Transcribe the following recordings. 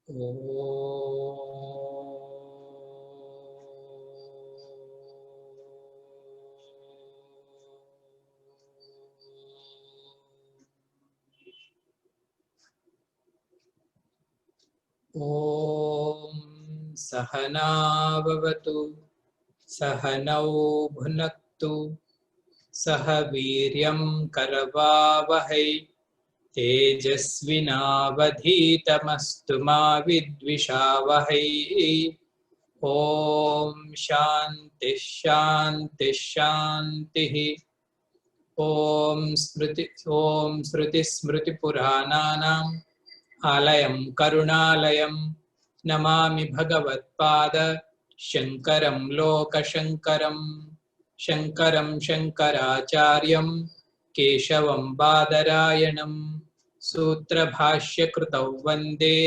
ॐ सहना भवतु सहनौ भुनक्तु सह वीर्यं करवावहै तेजस्विनावधीतमस्तु मा विद्विषावहै। ॐ शान्ति शान्ति शान्तिः। ॐ स्मृतिस्मृतिपुराणानाम् आलयं करुणालयं नमामि भगवत्पाद शङ्करं लोकशङ्करं। शङ्करं शङ्कराचार्यं केशवं बादरायणं सूत्रभाष्यकृतौ वन्दे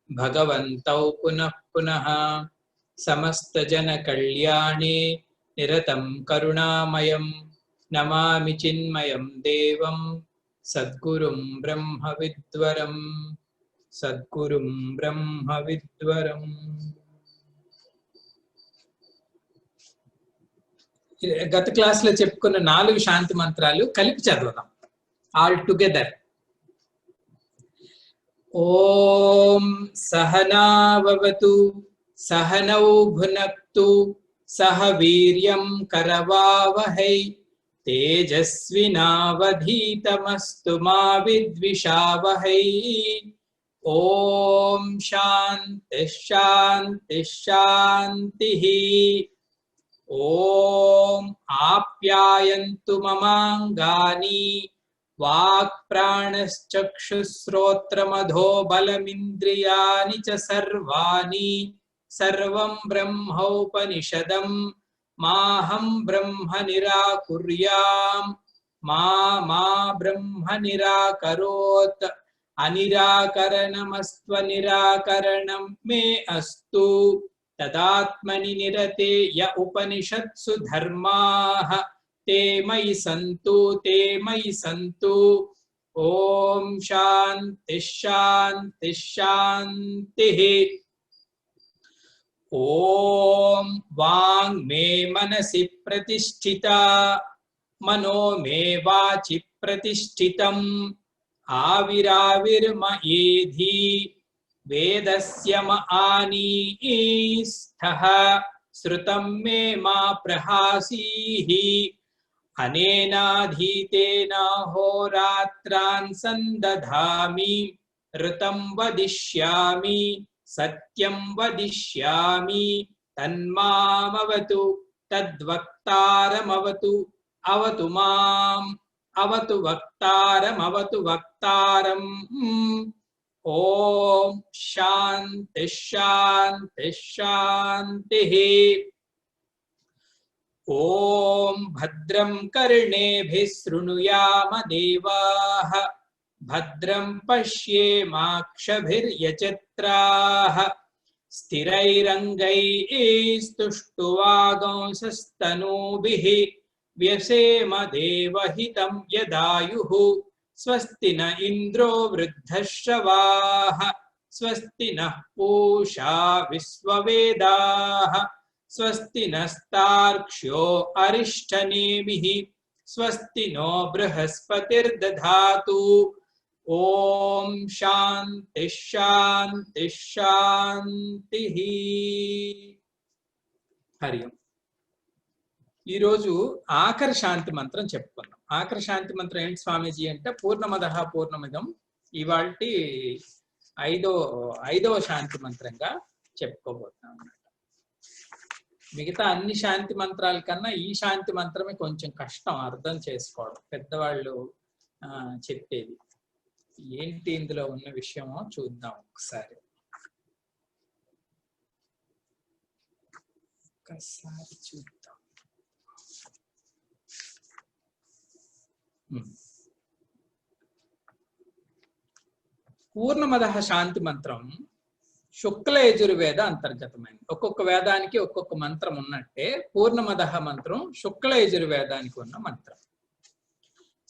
भगवन्तौ पुनः पुनः। समस्तजनकल्याणे निरतं करुणामयं नमामि चिन्मयं देवं सद्गुरुं ब्रह्मविद्वरम्। सद्गुरुं ब्रह्मविद्वरम्। గత క్లాస్ లో చెప్పుకున్న 4 శాంతి మంత్రాలు కలిపి చదువుదాం ఆల్ టుగెదర్. ఓం సహనావతు సహనౌ భునక్తు సహ వీర్యం కరవావహై తేజస్వినావధీతమస్తు మా విద్విషావహై. ఓం శాంతి శాంతి శాంతిః. ఓం ఆప్యాయంతు మమాంగాని వాక్ప్రాణశ్చక్షుశ్రోత్రమధో బలమింద్రియాణి చ సర్వాణి సర్వం బ్రహ్మోపనిషదం మాహం బ్రహ్మ నిరాకుర్యాం మా బ్రహ్మ నిరాకరోత్ అనిరాకరణమస్త్వ నిరాకరణం మే అస్తు. तदात्मनि निरते य उपनिषत्सु धर्माः ते मयि सन्तु. ओम शांति शांति शांतिः. ओम वांग मे मनसि प्रतिष्ठिता मनो मे वाचि प्रतिष्ठितम् आविराविर्मयेधि वेदस्य आनीस्थः श्रुतं मे मा प्रहासीः. अनेनाधीतेन होरात्रान् सन्दधामि ऋतं वदिष्यामि सत्यं वदिष्यामि तन्मामवतु तद्वक्तारमवतु अवतु माम् अवतु वक्तारम्. ओम शांति शांति शांतिः. ओम भद्रं कर्णेभिः शृणुयाम देवाः भद्रं पश्येमाक्षभिर्यजत्राः स्थिरैरङ्गैस्तुष्टुवागंसस्तनूभिः व्यसेम देवहितं यदायुः. स्वस्ति न इंद्रो वृद्धश्रवाः स्वस्ति नः पूषा विश्ववेदाः स्वस्ति नस्तार्क्ष्यो अरिष्टनेमिः स्वस्ति नो बृहस्पतिर्दधातु. ओम शांति शांति शांतिः. हरि ओम. ఈ రోజు ఆఖరి శాంతి మంత్రం చెప్పుకున్నాం. ఆఖరి శాంతి మంత్రం ఏంటి స్వామీజీ అంటే పూర్ణమదః పూర్ణమిదం ఇవాల్టి ఐదవ శాంతి మంత్రంగా చెప్పుకోబోతున్నాం అన్నమాట. మిగతా అన్ని శాంతి మంత్రాల కన్నా ఈ శాంతి మంత్రమే కొంచెం కష్టం అర్థం చేసుకోవడం. పెద్దవాళ్ళు చెప్పేది ఏంటి ఇందులో ఉన్న విషయమో చూద్దాం ఒకసారి. చూద్దాం. పూర్ణమదః శాంతి మంత్రం శుక్ల యజుర్వేద అంతర్గతమైనది. ఒక్కొక్క వేదానికి ఒక్కొక్క మంత్రం ఉన్నట్టే పూర్ణమదః మంత్రం శుక్ల యజుర్వేదానికి ఉన్న మంత్రం.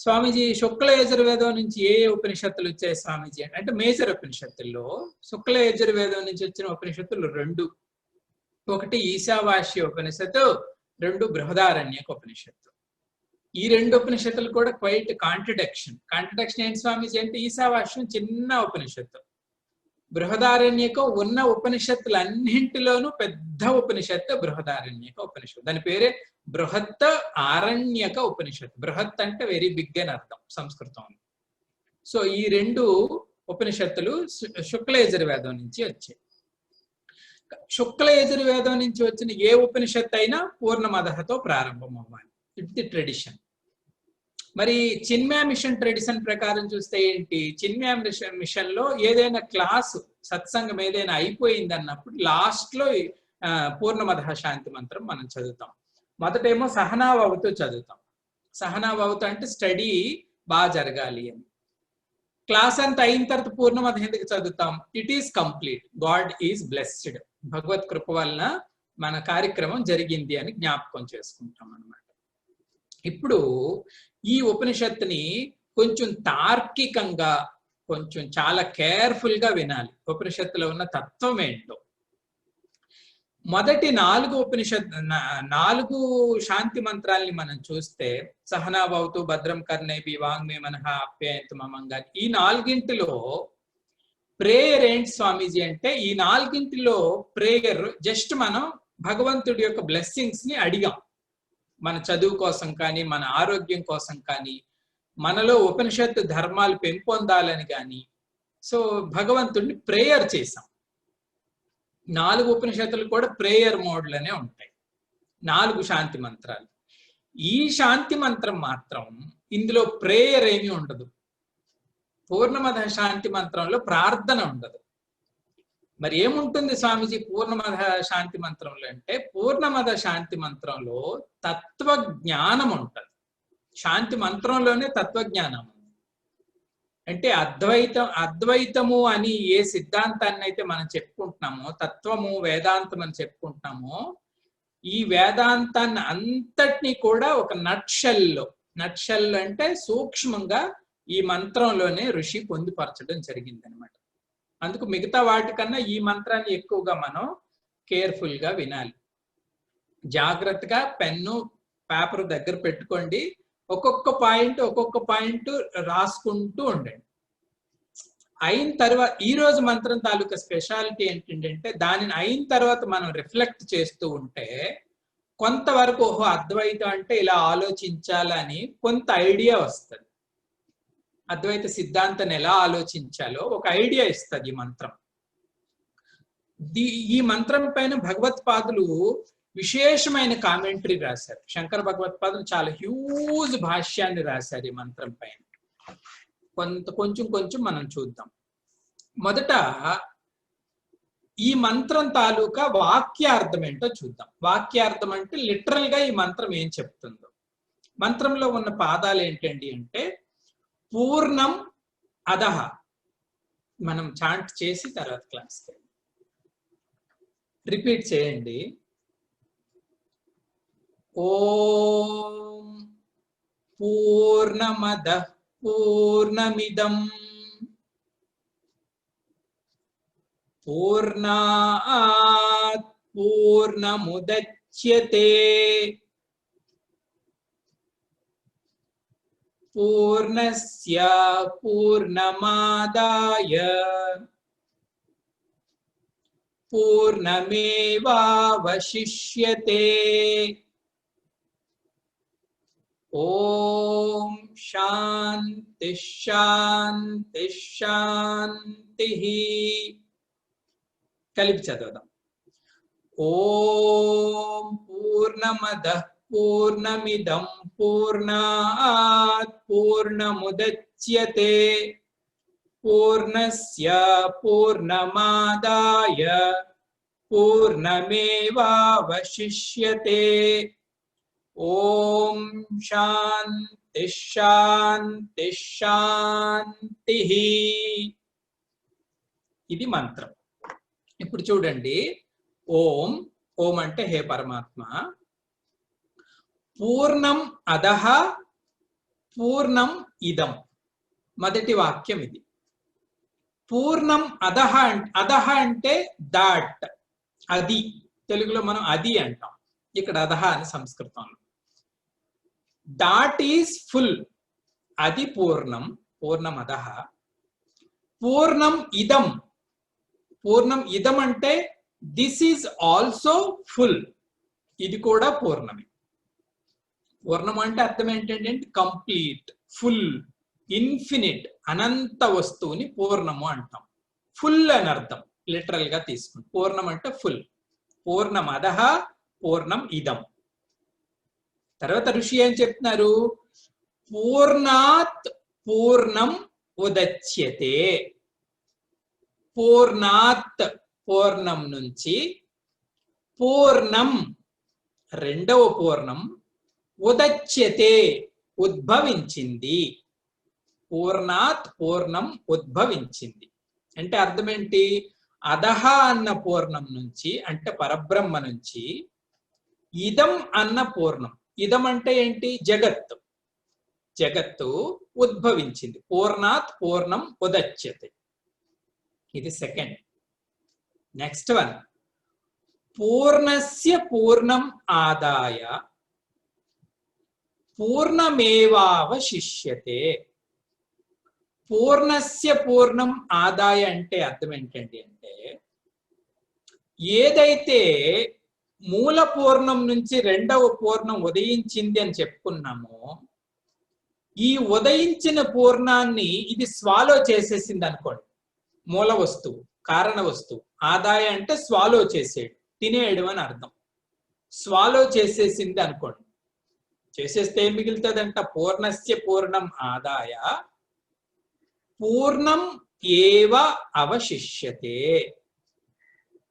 స్వామీజీ శుక్ల యజుర్వేదం నుంచి ఏ ఉపనిషత్తులు వచ్చాయి స్వామీజీ అంటే మేజర్ ఉపనిషత్తుల్లో శుక్ల యజుర్వేదం నుంచి వచ్చిన ఉపనిషత్తులు రెండు. ఒకటి ఈశావాస్య ఉపనిషత్తు, రెండు బృహదారణ్యక ఉపనిషత్తు. ఈ రెండు ఉపనిషత్తులు కూడా క్వైట్ కాంట్రడిక్షన్ ఏంటి స్వామీజీ అంటే ఈశావాస్యం చిన్న ఉపనిషత్తు, బృహదారణ్యకం ఉన్న ఉపనిషత్తులన్నింటిలోనూ పెద్ద ఉపనిషత్తు బృహదారణ్యక ఉపనిషత్తు. దాని పేరే బృహత్ ఆరణ్యక ఉపనిషత్తు. బృహత్ అంటే వెరీ బిగ్ అని అర్థం సంస్కృతం. సో ఈ రెండు ఉపనిషత్తులు శుక్ల యజుర్వేదం నుంచి వచ్చాయి. శుక్ల యజుర్వేదం నుంచి వచ్చిన ఏ ఉపనిషత్తు అయినా పూర్ణమదహతో ప్రారంభం అవ్వాలి. It's the tradition. మరి చిన్మయ మిషన్ ట్రెడిషన్ ప్రకారం చూస్తే ఏంటి, చిన్మయ మిషన్ లో ఏదైనా క్లాసు సత్సంగం ఏదైనా అయిపోయింది అన్నప్పుడు లాస్ట్ లో పూర్ణమదః శాంతి మంత్రం మనం చదువుతాం. మొదటేమో సహనావవతు చదువుతాం. సహనావవతు అంటే స్టడీ బాగా జరగాలి అని. క్లాస్ అంతా అయిన తర్వాత పూర్ణమదః ఎందుకు చదువుతాం? It is complete, god is blessed, భగవత్ కృప వలన మన కార్యక్రమం జరిగింది అని జ్ఞాపకం చేసుకుంటాం అన్నమాట. ఇప్పుడు ఈ ఉపనిషత్తుని కొంచెం తార్కికంగా కొంచెం చాలా కేర్ఫుల్ గా వినాలి. ఉపనిషత్తులో ఉన్న తత్వం ఏంటో. మొదటి నాలుగు శాంతి మంత్రాల్ని మనం చూస్తే సహనాభవతు, భద్రం కర్ణేభి, వాంగ్మే మనః ఆప్యాయంతు మమంగా, ఈ నాలుగింటిలో ప్రేయర్ ఏంటి స్వామీజీ అంటే ఈ నాలుగింటిలో ప్రేయర్ జస్ట్ మనం భగవంతుడి యొక్క బ్లెస్సింగ్స్ ని అడిగాం. మన చదువు కోసం కానీ, మన ఆరోగ్యం కోసం కానీ, మనలో ఉపనిషత్తు ధర్మాలు పెంపొందాలని కానీ, సో భగవంతుడిని ప్రేయర్ చేసాం. 4 ఉపనిషత్తులు కూడా ప్రేయర్ మోడ్లోనే ఉంటాయి. 4 శాంతి మంత్రాలు. ఈ శాంతి మంత్రం మాత్రం ఇందులో ప్రేయర్ ఏమీ ఉండదు. పూర్ణమదః శాంతి మంత్రంలో ప్రార్థన ఉండదు. మరి ఏముంటుంది స్వామీజీ పూర్ణమదః శాంతి మంత్రంలో అంటే, పూర్ణమదః శాంతి మంత్రంలో తత్వజ్ఞానం ఉంటుంది. శాంతి మంత్రంలోనే తత్వజ్ఞానం ఉంది. అంటే అద్వైతము అని ఏ సిద్ధాంతాన్ని అయితే మనం చెప్పుకుంటున్నామో, తత్వము వేదాంతం అని చెప్పుకుంటున్నామో, ఈ వేదాంతాన్ని అంతటినీ కూడా ఒక నట్షెల్ అంటే సూక్ష్మంగా ఈ మంత్రంలోనే ఋషి పొందుపరచడం జరిగింది అనమాట. అందుకు మిగతా వాటికన్నా ఈ మంత్రాన్ని ఎక్కువగా మనం కేర్ఫుల్ గా వినాలి. జాగ్రత్తగా పెన్ను పేపర్ దగ్గర పెట్టుకోండి. ఒక్కొక్క పాయింట్ రాసుకుంటూ ఉండండి. అయిన తర్వాత ఈ రోజు మంత్రం తాలూకా స్పెషాలిటీ ఏంటంటే, దానిని అయిన తర్వాత మనం రిఫ్లెక్ట్ చేస్తూ ఉంటే కొంతవరకు ఓహో అద్వైతం అంటే ఇలా ఆలోచించాలని కొంత ఐడియా వస్తుంది. అద్వైత సిద్ధాంతాన్ని ఎలా ఆలోచించాలో ఒక ఐడియా ఇస్తుంది ఈ మంత్రం. ఈ మంత్రం పైన భగవత్పాదులు విశేషమైన కామెంటరీ రాశారు. శంకర భగవత్పాదులు చాలా హ్యూజ్ భాష్యాన్ని రాశారు ఈ మంత్రం పైన. కొంచెం మనం చూద్దాం. మొదట ఈ మంత్రం తాలూకా వాక్యార్థం ఏంటో చూద్దాం. వాక్యార్థం అంటే లిటరల్ గా ఈ మంత్రం ఏం చెప్తుందో. మంత్రంలో ఉన్న పాదాలు ఏంటండి అంటే, పూర్ణం అదహ. మనం చాంట్ చేసి తర్వాత క్లాస్కి రిపీట్ చేయండి. ఓం పూర్ణమదః పూర్ణమిదం పూర్ణాత్ పూర్ణముదచ్యతే పూర్ణస్య పూర్ణమాదాయ పూర్ణమేవావశిష్యతే. ఓం శాంతి శాంతి శాంతి. కలిపి చదువుదాం. ఓం పూర్ణమదః పూర్ణమిదం పూర్ణాత్ పూర్ణముదచ్యతే పూర్ణస్య పూర్ణమాదాయ పూర్ణమేవావశిష్యతే. ఓం శాంతి శాంతి శాంతి. ఇది మంత్రం. ఇప్పుడు చూడండి. ఓం అంటే హే పరమాత్మ, పూర్ణం అదహ పూర్ణం ఇదం మొదటి వాక్యం ఇది. పూర్ణం అదహ, అదహ అంటే దాట్, అది. తెలుగులో మనం అది అంటాం, ఇక్కడ అదహ అని సంస్కృతంలో. దాట్ ఈజ్ ఫుల్, అది పూర్ణం, పూర్ణం అదహ. పూర్ణం ఇదం, పూర్ణం ఇదం అంటే దిస్ ఈజ్ ఆల్సో ఫుల్, ఇది కూడా పూర్ణమే. పూర్ణం అంటే అర్థం ఏంటంటే కంప్లీట్, ఫుల్, ఇన్ఫినిట్, అనంత వస్తువుని పూర్ణము అంటాం. ఫుల్ అని అర్థం లిటరల్ గా తీసుకుంటాం. పూర్ణం అంటే ఫుల్. పూర్ణం అదహ, పూర్ణం ఇదం. తర్వాత ఋషి ఏం చెప్తున్నారు? పూర్ణాత్ పూర్ణం ఉదచ్యతే. పూర్ణాత్, పూర్ణం నుంచి, పూర్ణం రెండవ పూర్ణం, ఉదచ్యతే ఉద్భవించింది. పూర్ణాత్ పూర్ణం ఉద్భవించింది అంటే అర్థం ఏంటి? అదహ అన్న పూర్ణం నుంచి అంటే పరబ్రహ్మ నుంచి ఇదం అన్న పూర్ణం, ఇదం అంటే ఏంటి? జగత్తు, జగత్తు ఉద్భవించింది. పూర్ణాత్ పూర్ణం ఉదచ్యతే, ఇది సెకండ్. నెక్స్ట్ వన్, పూర్ణస్య పూర్ణం ఆదాయ పూర్ణమేవావశిష్యతే. పూర్ణస్య పూర్ణం ఆదాయ అంటే అర్థం ఏంటండి అంటే ఏదైతే మూల పూర్ణం నుంచి రెండవ పూర్ణం ఉదయించింది అని చెప్పుకున్నామో, ఈ ఉదయించిన పూర్ణాన్ని ఇది స్వాలో చేసేసింది అనుకోండి. మూల వస్తువు, కారణ వస్తువు. ఆదాయ అంటే స్వాలో చేసేడు, తినేయడం అని అర్థం. స్వాలో చేసేసింది అనుకోండి. చేసేస్తే ఏం మిగులుతుందంట? పూర్ణస్య పూర్ణం ఆదాయ పూర్ణం ఏవ అవశిష్యతే.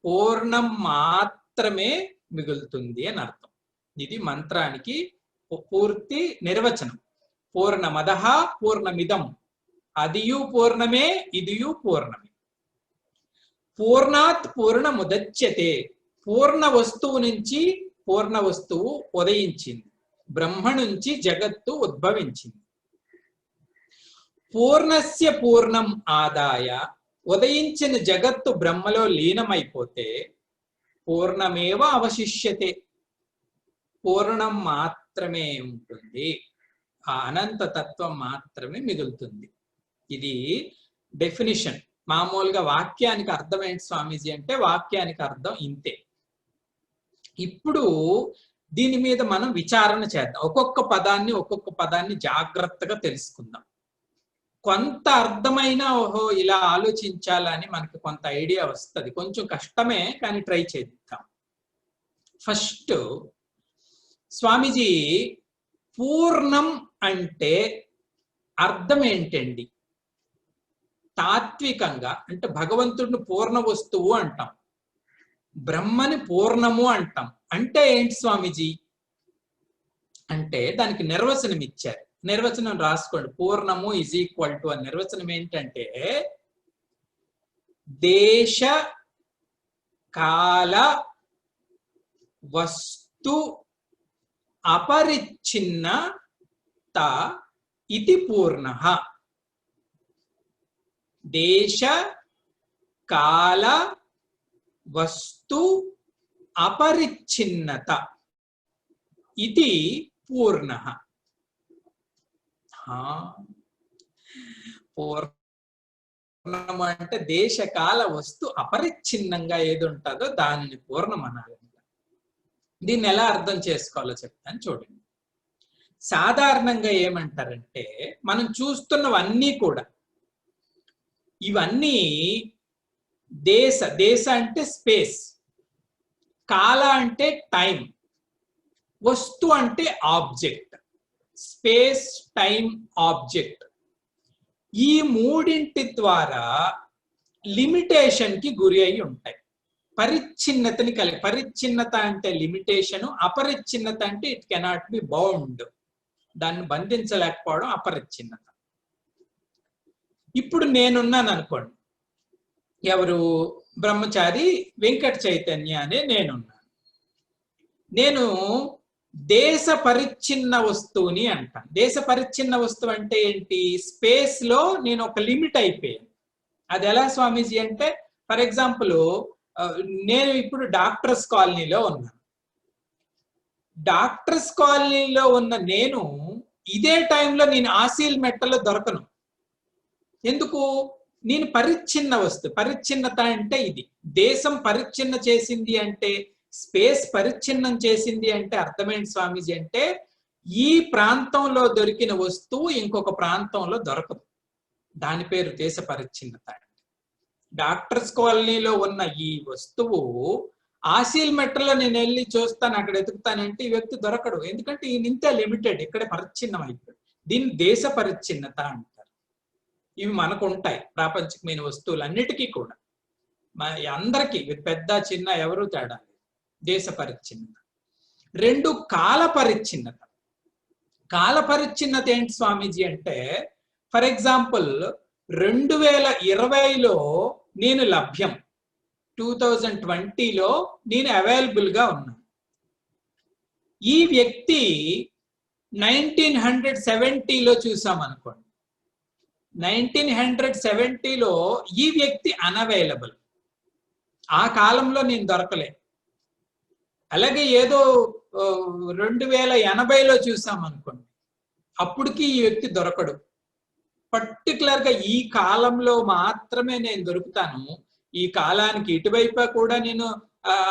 పూర్ణం మాత్రమే మిగులుతుంది అని అర్థం. ఇది మంత్రానికి పూర్తి నిర్వచనం. పూర్ణమదః పూర్ణమిదం, అదియు పూర్ణమే, ఇదియు పూర్ణమే. పూర్ణాత్ పూర్ణముదచ్యతే, పూర్ణ వస్తువు నుంచి పూర్ణ వస్తువు ఉదయించింది. బ్రహ్మ నుంచి జగత్తు ఉద్భవించింది. పూర్ణస్య పూర్ణం ఆదాయ, ఉదయించిన జగత్తు బ్రహ్మలో లీనమైపోతే పూర్ణమేవ అవశిష్యతే, పూర్ణం మాత్రమే ఉంటుంది, ఆ అనంత తత్వం మాత్రమే మిగులుతుంది. ఇది డెఫినిషన్. మామూలుగా వాక్యానికి అర్థం ఏంటి స్వామీజీ అంటే, వాక్యానికి అర్థం ఇంతే. ఇప్పుడు దీని మీద మనం విచారణ చేద్దాం. ఒక్కొక్క పదాన్ని జాగ్రత్తగా తెలుసుకుందాం. కొంత అర్థమైన ఓహో ఇలా ఆలోచించాలని మనకి కొంత ఐడియా వస్తుంది. కొంచెం కష్టమే, కానీ ట్రై చేద్దాం. ఫస్ట్ స్వామీజీ, పూర్ణం అంటే అర్థం ఏంటండి? తాత్వికంగా అంటే భగవంతుడిని పూర్ణ వస్తువు అంటాం, బ్రహ్మని పూర్ణము అంటాం. అంటే ఏంటి స్వామీజీ అంటే దానికి నిర్వచనం ఇచ్చారు. నిర్వచనం రాసుకోండి. పూర్ణము ఈజ్ ఈక్వల్ టు అని నిర్వచనం ఏంటంటే దేశ కాల వస్తు అపరిచ్ఛిన్నత ఇది పూర్ణః. దేశ కాల వస్తు అపరిచ్ఛిన్నత ఇది పూర్ణః. పూర్ణము అంటే దేశకాల వస్తు అపరిచ్ఛిన్నంగా ఏది ఉంటుందో దానిని పూర్ణం అనాలి. దీన్ని ఎలా అర్థం చేసుకోవాలో చెప్తాను చూడండి. సాధారణంగా ఏమంటారంటే, మనం చూస్తున్నవన్నీ కూడా ఇవన్నీ దేశ అంటే స్పేస్, కాల అంటే టైం, వస్తు అంటే ఆబ్జెక్ట్. స్పేస్, టైం, ఆబ్జెక్ట్, ఈ మూడింటి ద్వారా లిమిటేషన్ కి గురి అయి ఉంటాయి. పరిచ్ఛిన్నతని కలిగి, పరిచ్ఛిన్నత అంటే లిమిటేషన్, అపరిచ్ఛిన్నత అంటే ఇట్ కెనాట్ బి బౌండ్, దాన్ని బంధించలేకపోవడం అపరిచ్ఛిన్నత. ఇప్పుడు నేనున్నాను అనుకోండి, ఎవరు? బ్రహ్మచారి వెంకట చైతన్య అనే నేనున్నాను. నేను దేశ పరిచ్ఛిన్న వస్తువుని అంటాం. దేశ పరిచ్ఛిన్న వస్తువు అంటే ఏంటి? స్పేస్ లో నేను ఒక లిమిట్ అయిపోయాను. అది ఎలా స్వామీజీ అంటే, ఫర్ ఎగ్జాంపుల్ నేను ఇప్పుడు డాక్టర్స్ కాలనీలో ఉన్నాను. డాక్టర్స్ కాలనీలో ఉన్న నేను ఇదే టైంలో నేను ఆసీల్ మెట్టలో దొరకను. ఎందుకు? నేను పరిచ్ఛిన్న వస్తువు. పరిచ్ఛిన్నత అంటే ఇది. దేశం పరిచ్ఛిన్న చేసింది అంటే, స్పేస్ పరిచ్ఛిన్నం చేసింది అంటే అర్థమేంటి స్వామీజీ అంటే, ఈ ప్రాంతంలో దొరికిన వస్తువు ఇంకొక ప్రాంతంలో దొరకదు. దాని పేరు దేశ పరిచ్ఛిన్నత. డాక్టర్స్ కాలనీలో ఉన్న ఈ వస్తువు ఆసీల్ మెట్టలో నేను వెళ్ళి చూస్తాను, అక్కడ ఎదుగుతానంటే ఈ వ్యక్తి దొరకడు. ఎందుకంటే ఈ నింతే లిమిటెడ్, ఇక్కడే పరిచ్ఛిన్నం అయిపోయాడు. దీన్ని దేశ పరిచ్ఛిన్నత అంటారు. ఇవి మనకు ఉంటాయి ప్రాపంచికమైన వస్తువులు అన్నిటికీ కూడా, అందరికీ, పెద్ద చిన్న ఎవరు తేడా లేదు. దేశ పరిచ్ఛిన్నత. 2 కాల పరిచ్ఛిన్నత. కాల పరిచ్ఛిన్నత ఏంటి స్వామీజీ అంటే, ఫర్ ఎగ్జాంపుల్ 2020లో నేను లభ్యం, 2020లో నేను అవైలబుల్ గా ఉన్నాను. ఈ వ్యక్తి 1970లో చూసామనుకోండి, 1970లో ఈ వ్యక్తి అన్అవైలబుల్, ఆ కాలంలో నేను దొరకలే. అలాగే ఏదో 2080లో చూసామనుకోండి, అప్పటికి ఈ వ్యక్తి దొరకడు. పర్టికులర్ గా ఈ కాలంలో మాత్రమే నేను దొరుకుతాను, ఈ కాలానికి ఇటువైపు కూడా నేను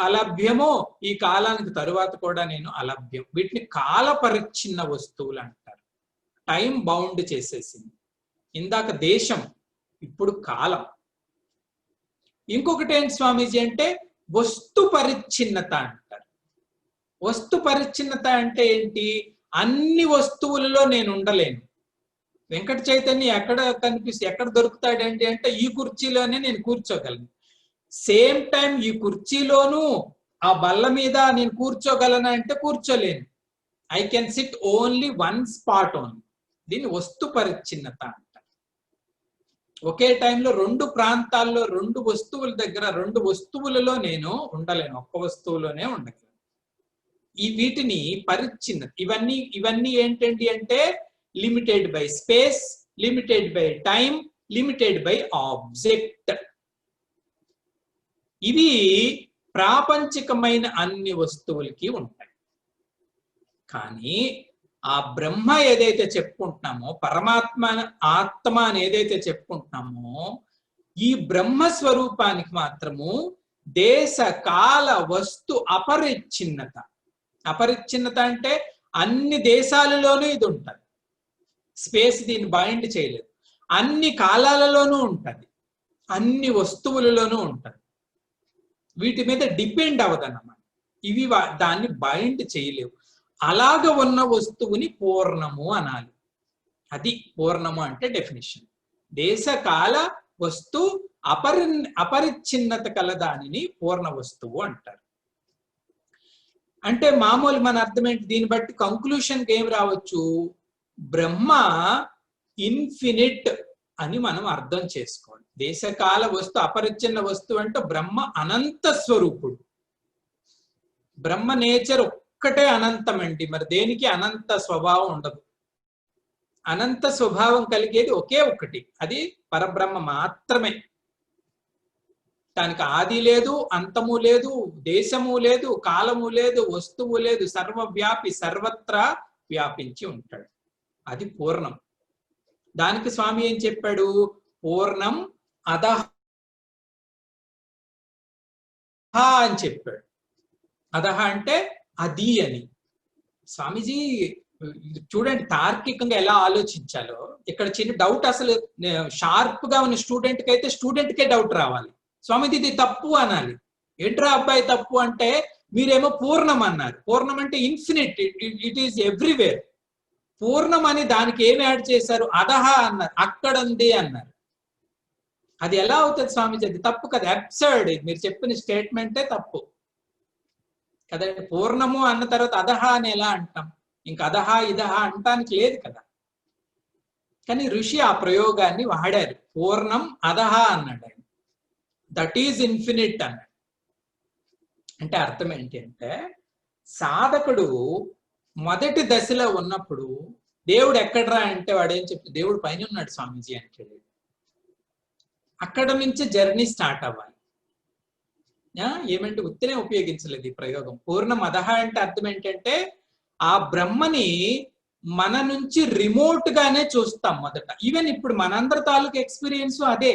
అలభ్యమో, ఈ కాలానికి తరువాత కూడా నేను అలభ్యం. వీటిని కాల పరిచ్ఛిన్న వస్తువులు అంటారు. టైం బౌండ్ చేసేసింది. ఇందాక దేశం, ఇప్పుడు కాలం. ఇంకొకటి ఏంటి స్వామీజీ అంటే వస్తు పరిచ్ఛిన్నత అంటారు. వస్తు పరిచ్ఛిన్నత అంటే ఏంటి? అన్ని వస్తువులలో నేను ఉండలేను. వెంకట చైతన్య ఎక్కడ కనిపిస్తే ఎక్కడ దొరుకుతాడండి అంటే, ఈ కుర్చీలోనే నేను కూర్చోగలను. సేమ్ టైం ఈ కుర్చీలోనూ ఆ బల్ల మీద నేను కూర్చోగలను అంటే కూర్చోలేను. I can sit only one spot only. దీన్ని వస్తు పరిచ్ఛిన్నత అంటారు. ఒకే టైంలో 2 ప్రాంతాల్లో 2 వస్తువుల దగ్గర 2 వస్తువులలో నేను ఉండలేను, ఒక్క వస్తువులోనే ఉండగలను. వీటిని పరిచ్ఛిన్నత. ఇవన్నీ ఏంటండి అంటే limited by space, limited by time, limited by object. ఇవి ప్రాపంచికమైన అన్ని వస్తువులకి ఉంటాయి. కానీ ఆ బ్రహ్మ ఏదైతే చెప్పుకుంటున్నామో, పరమాత్మ ఆత్మ అని ఏదైతే చెప్పుకుంటున్నామో, ఈ బ్రహ్మ స్వరూపానికి మాత్రము దేశ కాల వస్తు అపరిచ్ఛిన్నత. అపరిచ్ఛిన్నత అంటే అన్ని దేశాలలోనూ ఇది ఉంటుంది. స్పేస్ దీన్ని బైండ్ చేయలేదు. అన్ని కాలాలలోనూ ఉంటుంది, అన్ని వస్తువులలోనూ ఉంటుంది. వీటి మీద డిపెండ్ అవ్వదన్నమాట. ఇవి దాన్ని బైండ్ చేయలేవు. అలాగ ఉన్న వస్తువుని పూర్ణము అనాలి. అది పూర్ణము అంటే డెఫినిషన్. దేశకాల వస్తు అపరిచ్ఛిన్నత కల దానిని పూర్ణ వస్తువు అంటారు. అంటే మామూలు మన అర్థం ఏంటి? దీన్ని బట్టి కంక్లూషన్ ఏం రావచ్చు? బ్రహ్మ ఇన్ఫినిట్ అని మనం అర్థం చేసుకోవాలి. దేశకాల వస్తు అపరిచ్ఛిన్న వస్తువు అంటే బ్రహ్మ అనంత స్వరూపుడు. బ్రహ్మ నేచర్ ఒక్కటే అనంతం అండి. మరి దేనికి అనంత స్వభావం ఉండదు. అనంత స్వభావం కలిగేది ఒకే ఒకటి, అది పరబ్రహ్మ మాత్రమే. దానికి ఆది లేదు, అంతము లేదు, దేశము లేదు, కాలము లేదు, వస్తువు లేదు. సర్వవ్యాపి, సర్వత్రా వ్యాపించి ఉంటాడు. అది పూర్ణం. దానికి స్వామి ఏం చెప్పాడు? పూర్ణం అదహ అని చెప్పాడు. అదహ అంటే అది అని. స్వామీజీ చూడండి తార్కికంగా ఎలా ఆలోచించాలో. ఇక్కడ చిన్న డౌట్, అసలు షార్ప్ గా ఉన్న స్టూడెంట్ కి అయితే స్టూడెంట్కే డౌట్ రావాలి. స్వామీజీ ఇది తప్పు అనాలి. ఏంట్రా అబ్బాయి తప్పు అంటే, మీరేమో పూర్ణం అన్నారు. పూర్ణం అంటే ఇన్ఫినిట్, ఇట్ ఈస్ ఎవ్రీవేర్. పూర్ణం అని దానికి ఏమి యాడ్ చేశారు? అదహ అన్నారు, అక్కడ ఉంది అన్నారు. అది ఎలా అవుతుంది స్వామీజీ? అది తప్పు కదా, అబ్సర్డ్. మీరు చెప్పిన స్టేట్మెంటే తప్పు కదండి. పూర్ణము అన్న తర్వాత అదహ అని ఎలా అంటాం? ఇంకా అదహ ఇదహ అంటానికి లేదు కదా. కానీ ఋషి ఆ ప్రయోగాన్ని వాడారు. పూర్ణం అదహ అన్నాడు ఆయన. దట్ ఈజ్ ఇన్ఫినిట్ అన్నాడు. అంటే అర్థం ఏంటి అంటే, సాధకుడు మొదటి దశలో ఉన్నప్పుడు దేవుడు ఎక్కడరా అంటే వాడు ఏం చెప్తే దేవుడు పైన ఉన్నాడు స్వామీజీ అంటాడు. అక్కడ నుంచి జర్నీ స్టార్ట్ అవ్వాలి. ఏమంటే ఉత్తనే ఉపయోగించలేదు ఈ ప్రయోగం. పూర్ణమదః అంటే అర్థం ఏంటంటే ఆ బ్రహ్మని మన నుంచి రిమోట్ గానే చూస్తాం మొదట. ఈవెన్ ఇప్పుడు మనందరి తాలూకు ఎక్స్పీరియన్స్ అదే.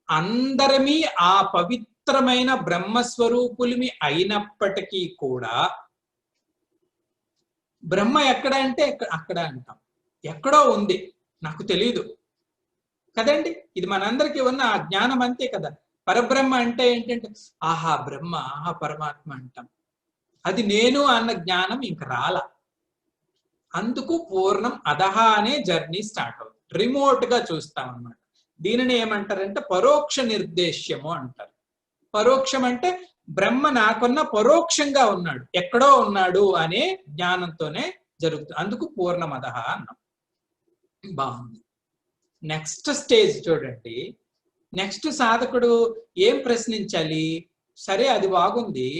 అందరమీ ఆ పవిత్రమైన బ్రహ్మస్వరూపులమి అయినప్పటికీ కూడా బ్రహ్మ ఎక్కడ అంటే అక్కడ అంటాం. ఎక్కడో ఉంది, నాకు తెలియదు కదండి. ఇది మనందరికీ ఉన్న ఆ జ్ఞానం అంతే కదా. పరబ్రహ్మ అంటే ఏంటంటే ఆహా బ్రహ్మ, ఆహా పరమాత్మ అంటాం. అది నేను అన్న జ్ఞానం ఇంక రాల. అందుకు పూర్ణం అదహ అనే జర్నీ స్టార్ట్ అవుతుంది. రిమోట్ గా చూస్తాం అన్నమాట. దీనిని ఏమంటారంటే పరోక్ష నిర్దేశ్యము అంటారు. పరోక్షం అంటే బ్రహ్మ నాకున్న పరోక్షంగా ఉన్నాడు, ఎక్కడో ఉన్నాడు అనే జ్ఞానంతోనే జరుగుతుంది. అందుకు పూర్ణమదః అన్నాం. బాగుంది. నెక్స్ట్ స్టేజ్ చూడండి. నెక్స్ట్ సాధకుడు ఏం ప్రశ్నించాలి? సరే అది బాగుంది,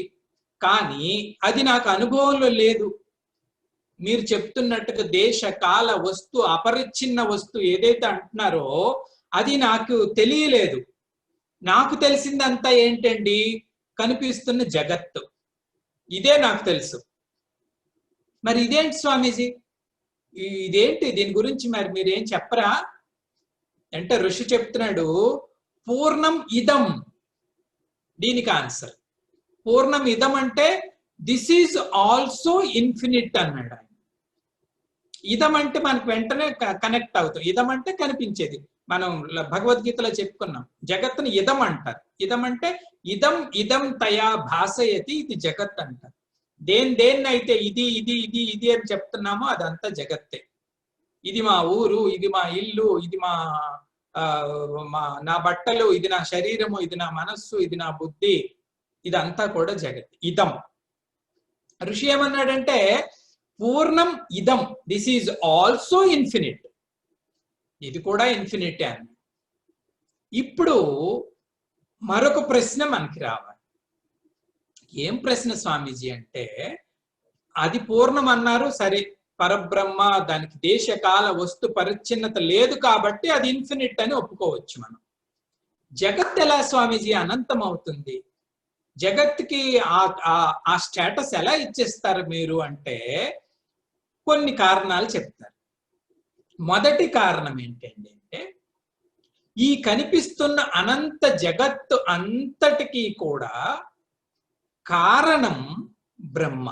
కానీ అది నాకు అనుభవంలో లేదు. మీరు చెప్తున్నట్టుగా దేశ కాల వస్తు అపరిచ్ఛిన్న వస్తు ఏదైతే అంటున్నారో అది నాకు తెలియలేదు. నాకు తెలిసిందంతా ఏంటండి? కనిపిస్తున్న జగత్తు, ఇదే నాకు తెలుసు. మరి ఇదేంటి స్వామీజీ, ఇదేంటి, దీని గురించి మరి మీరేం చెప్పరా అంటే ఋషి చెప్తున్నాడు పూర్ణం ఇదం. దీనికి ఆన్సర్ పూర్ణం ఇదం అంటే దిస్ ఈజ్ ఆల్సో ఇన్ఫినిట్ అన్నాడు ఆయన. ఇదం అంటే మనకు వెంటనే కనెక్ట్ అవుతాం. ఇదం అంటే కనిపించేది. మనం భగవద్గీతలో చెప్పుకున్నాం, జగత్తుని ఇదం అంటారు. ఇదం అంటే ఇదం ఇదం తయా భాసయతి, ఇది జగత్ అంటారు. దేన్నైతే ఇది ఇది ఇది ఇది అని చెప్తున్నామో అదంతా జగత్తే. ఇది మా ఊరు, ఇది మా ఇల్లు, ఇది నా బట్టలు, ఇది నా శరీరము, ఇది నా మనస్సు, ఇది నా బుద్ధి, ఇదంతా కూడా జగత్ ఇదం. ఋషి ఏమన్నాడంటే పూర్ణం ఇదం, దిస్ ఈజ్ ఆల్సో ఇన్ఫినిట్, ఇది కూడా ఇన్ఫినిట్ అని. ఇప్పుడు మరొక ప్రశ్న మనకి రావాలి. ఏం ప్రశ్న స్వామీజీ అంటే, అది పూర్ణం అన్నారు, సరే పరబ్రహ్మ, దానికి దేశకాల వస్తు పరిచ్ఛిన్నత లేదు కాబట్టి అది ఇన్ఫినిట్ అని ఒప్పుకోవచ్చు మనం. జగత్ ఎలా స్వామీజీ అనంతం అవుతుంది? జగత్కి ఆ స్టేటస్ ఎలా ఇచ్చేస్తారు మీరు అంటే కొన్ని కారణాలు చెప్తారు. మొదటి కారణం ఏంటండి అంటే ఈ కనిపిస్తున్న అనంత జగత్తు అంతటికీ కూడా కారణం బ్రహ్మ.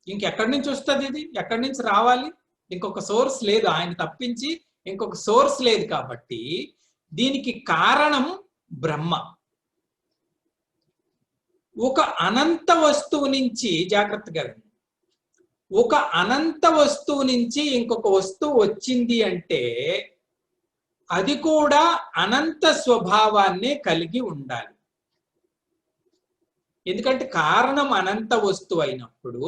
ఇంకెక్కడి నుంచి వస్తుంది? ఇది ఎక్కడి నుంచి రావాలి? ఇంకొక సోర్స్ లేదు, ఆయన తప్పించి ఇంకొక సోర్స్ లేదు. కాబట్టి దీనికి కారణం బ్రహ్మ. ఒక అనంత వస్తువు నుంచి, జాగ్రత్తగా ఒక అనంత వస్తువు నుంచి ఇంకొక వస్తువు వచ్చింది అంటే అది కూడా అనంత స్వభావాన్నే కలిగి ఉండాలి. ఎందుకంటే కారణం అనంత వస్తువు అయినప్పుడు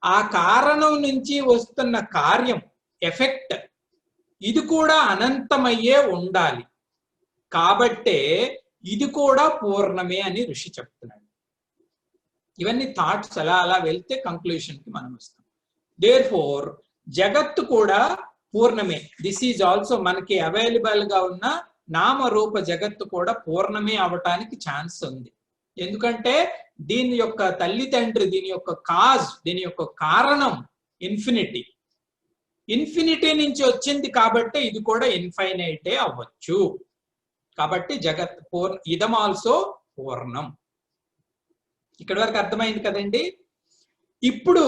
ఆ కారణం నుంచి వస్తున్న కార్యం, ఎఫెక్ట్, ఇది కూడా అనంతమయ్యే ఉండాలి. కాబట్టే ఇది కూడా పూర్ణమే అని ఋషి చెప్తున్నాడు. ఇవన్నీ థాట్స్ అలా అలా వెళ్తే కంక్లూషన్ కి మనం వస్తాం. దేర్ఫోర్ జగత్తు కూడా పూర్ణమే. దిస్ ఈజ్ ఆల్సో మనకి అవైలబుల్ గా ఉన్న నామరూప జగత్తు కూడా పూర్ణమే అవటానికి ఛాన్స్ ఉంది. ఎందుకంటే దీని యొక్క తల్లి తండ్రి, దీని యొక్క కాజ్, దీని యొక్క కారణం ఇన్ఫినిటీ. ఇన్ఫినిటీ నుంచి వచ్చింది కాబట్టి ఇది కూడా ఇన్ఫైనైటే అవ్వచ్చు. కాబట్టి జగత్ ఇదం ఆల్సో పూర్ణం. ఇక్కడి వరకు అర్థమైంది కదండి. ఇప్పుడు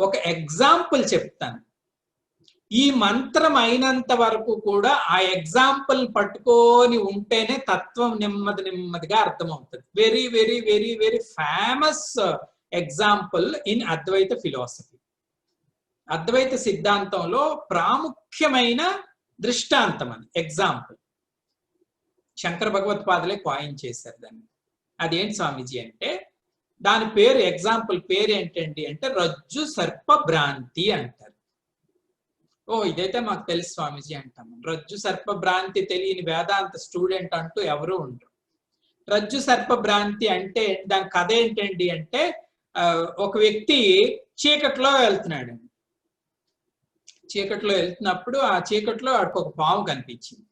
ఒక ఎగ్జాంపుల్ చెప్తాను. ఈ మంత్రం అయినంత వరకు కూడా ఆ ఎగ్జాంపుల్ పట్టుకొని ఉంటేనే తత్వం నెమ్మదిగా అర్థమవుతుంది. Very very very very famous example in Advaita philosophy. Advaita సిద్ధాంతంలో ప్రాముఖ్యమైన దృష్టాంతం అని, ఎగ్జాంపుల్. శంకర భగవత్పాదులే కాయిన్ చేశారు దాన్ని. అదేంటి స్వామీజీ అంటే దాని పేరు, ఎగ్జాంపుల్ పేరు ఏంటండి అంటే రజ్జు సర్ప భ్రాంతి అంటారు. ఓ ఇదైతే మాకు తెలుసు స్వామీజీ అంటాము. రజ్జు సర్ప భ్రాంతి తెలియని వేదాంత స్టూడెంట్ అంటూ ఎవరు ఉండరు. రజ్జు సర్ప భ్రాంతి అంటే దాని కథ ఏంటండి అంటే ఒక వ్యక్తి చీకట్లో వెళ్తున్నాడు. చీకట్లో వెళ్తున్నప్పుడు ఆ చీకట్లో వాడికి ఒక పాము కనిపించింది.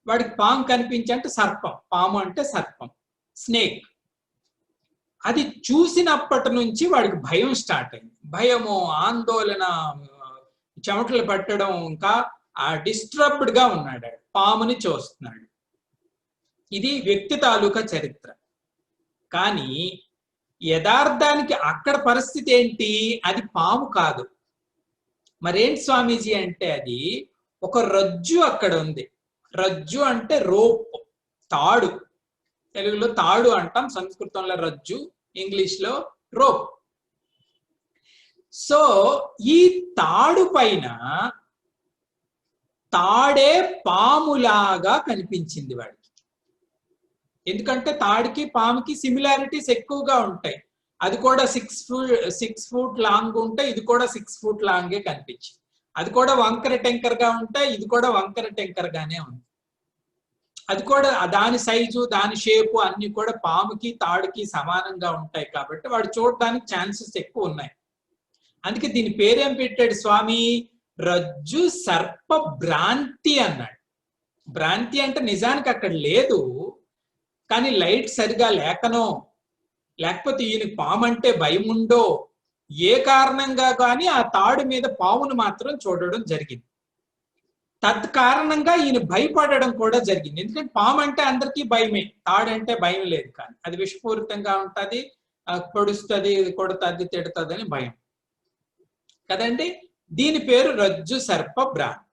వాడికి పాము కనిపించి, అంటే సర్పం, పాము అంటే సర్పం, స్నేక్. అది చూసినప్పటి నుంచి వాడికి భయం స్టార్ట్ అయింది. భయము, ఆందోళన, చెమటలు పట్టడం, ఇంకా డిస్టర్బ్డ్ గా ఉన్నాడు. పాముని చూస్తున్నాడు. ఇది వ్యక్తి తాలూకా చరిత్ర. కానీ యథార్థానికి అక్కడ పరిస్థితి ఏంటి? అది పాము కాదు. మరేంటి స్వామీజీ అంటే అది ఒక రజ్జు అక్కడ ఉంది. రజ్జు అంటే రోప్, తాడు. తెలుగులో తాడు అంటాం, సంస్కృతంలో రజ్జు, ఇంగ్లీష్ లో రోప్. సో ఈ తాడు పైన తాడే పాములాగా కనిపించింది వాడికి. ఎందుకంటే తాడికి పాముకి సిమిలారిటీస్ ఎక్కువగా ఉంటాయి. అది కూడా 6 ఫూట్ లాంగ్ ఉంటే ఇది కూడా 6 ఫూట్ లాంగే కనిపించింది. అది కూడా వంకర టెంకర్ గా ఉంటే ఇది కూడా వంకర టెంకర్ గానే ఉంది. అది కూడా దాని సైజు, దాని షేపు అన్ని కూడా పాముకి తాడుకి సమానంగా ఉంటాయి. కాబట్టి వాడు చూడడానికి ఛాన్సెస్ ఎక్కువ ఉన్నాయి. అందుకే దీని పేరేం పెట్టాడు స్వామి? రజ్జు సర్ప భ్రాంతి అన్నాడు. భ్రాంతి అంటే నిజానికి అక్కడ లేదు, కానీ లైట్ సరిగా లేకనో, లేకపోతే ఈయన పాము అంటే భయం ఉండో, ఏ కారణంగా కానీ ఆ తాడు మీద పామును మాత్రం చూడడం జరిగింది. తత్కారణంగా ఈయన భయపడడం కూడా జరిగింది. ఎందుకంటే పాము అంటే అందరికీ భయమే, తాడు అంటే భయం లేదు. కానీ అది విషపూరితంగా ఉంటుంది, పొడుస్తుంది, కొడుతుంది, తిడుతుంది అని భయం కదండి. దీని పేరు రజ్జు సర్ప భ్రాంతి.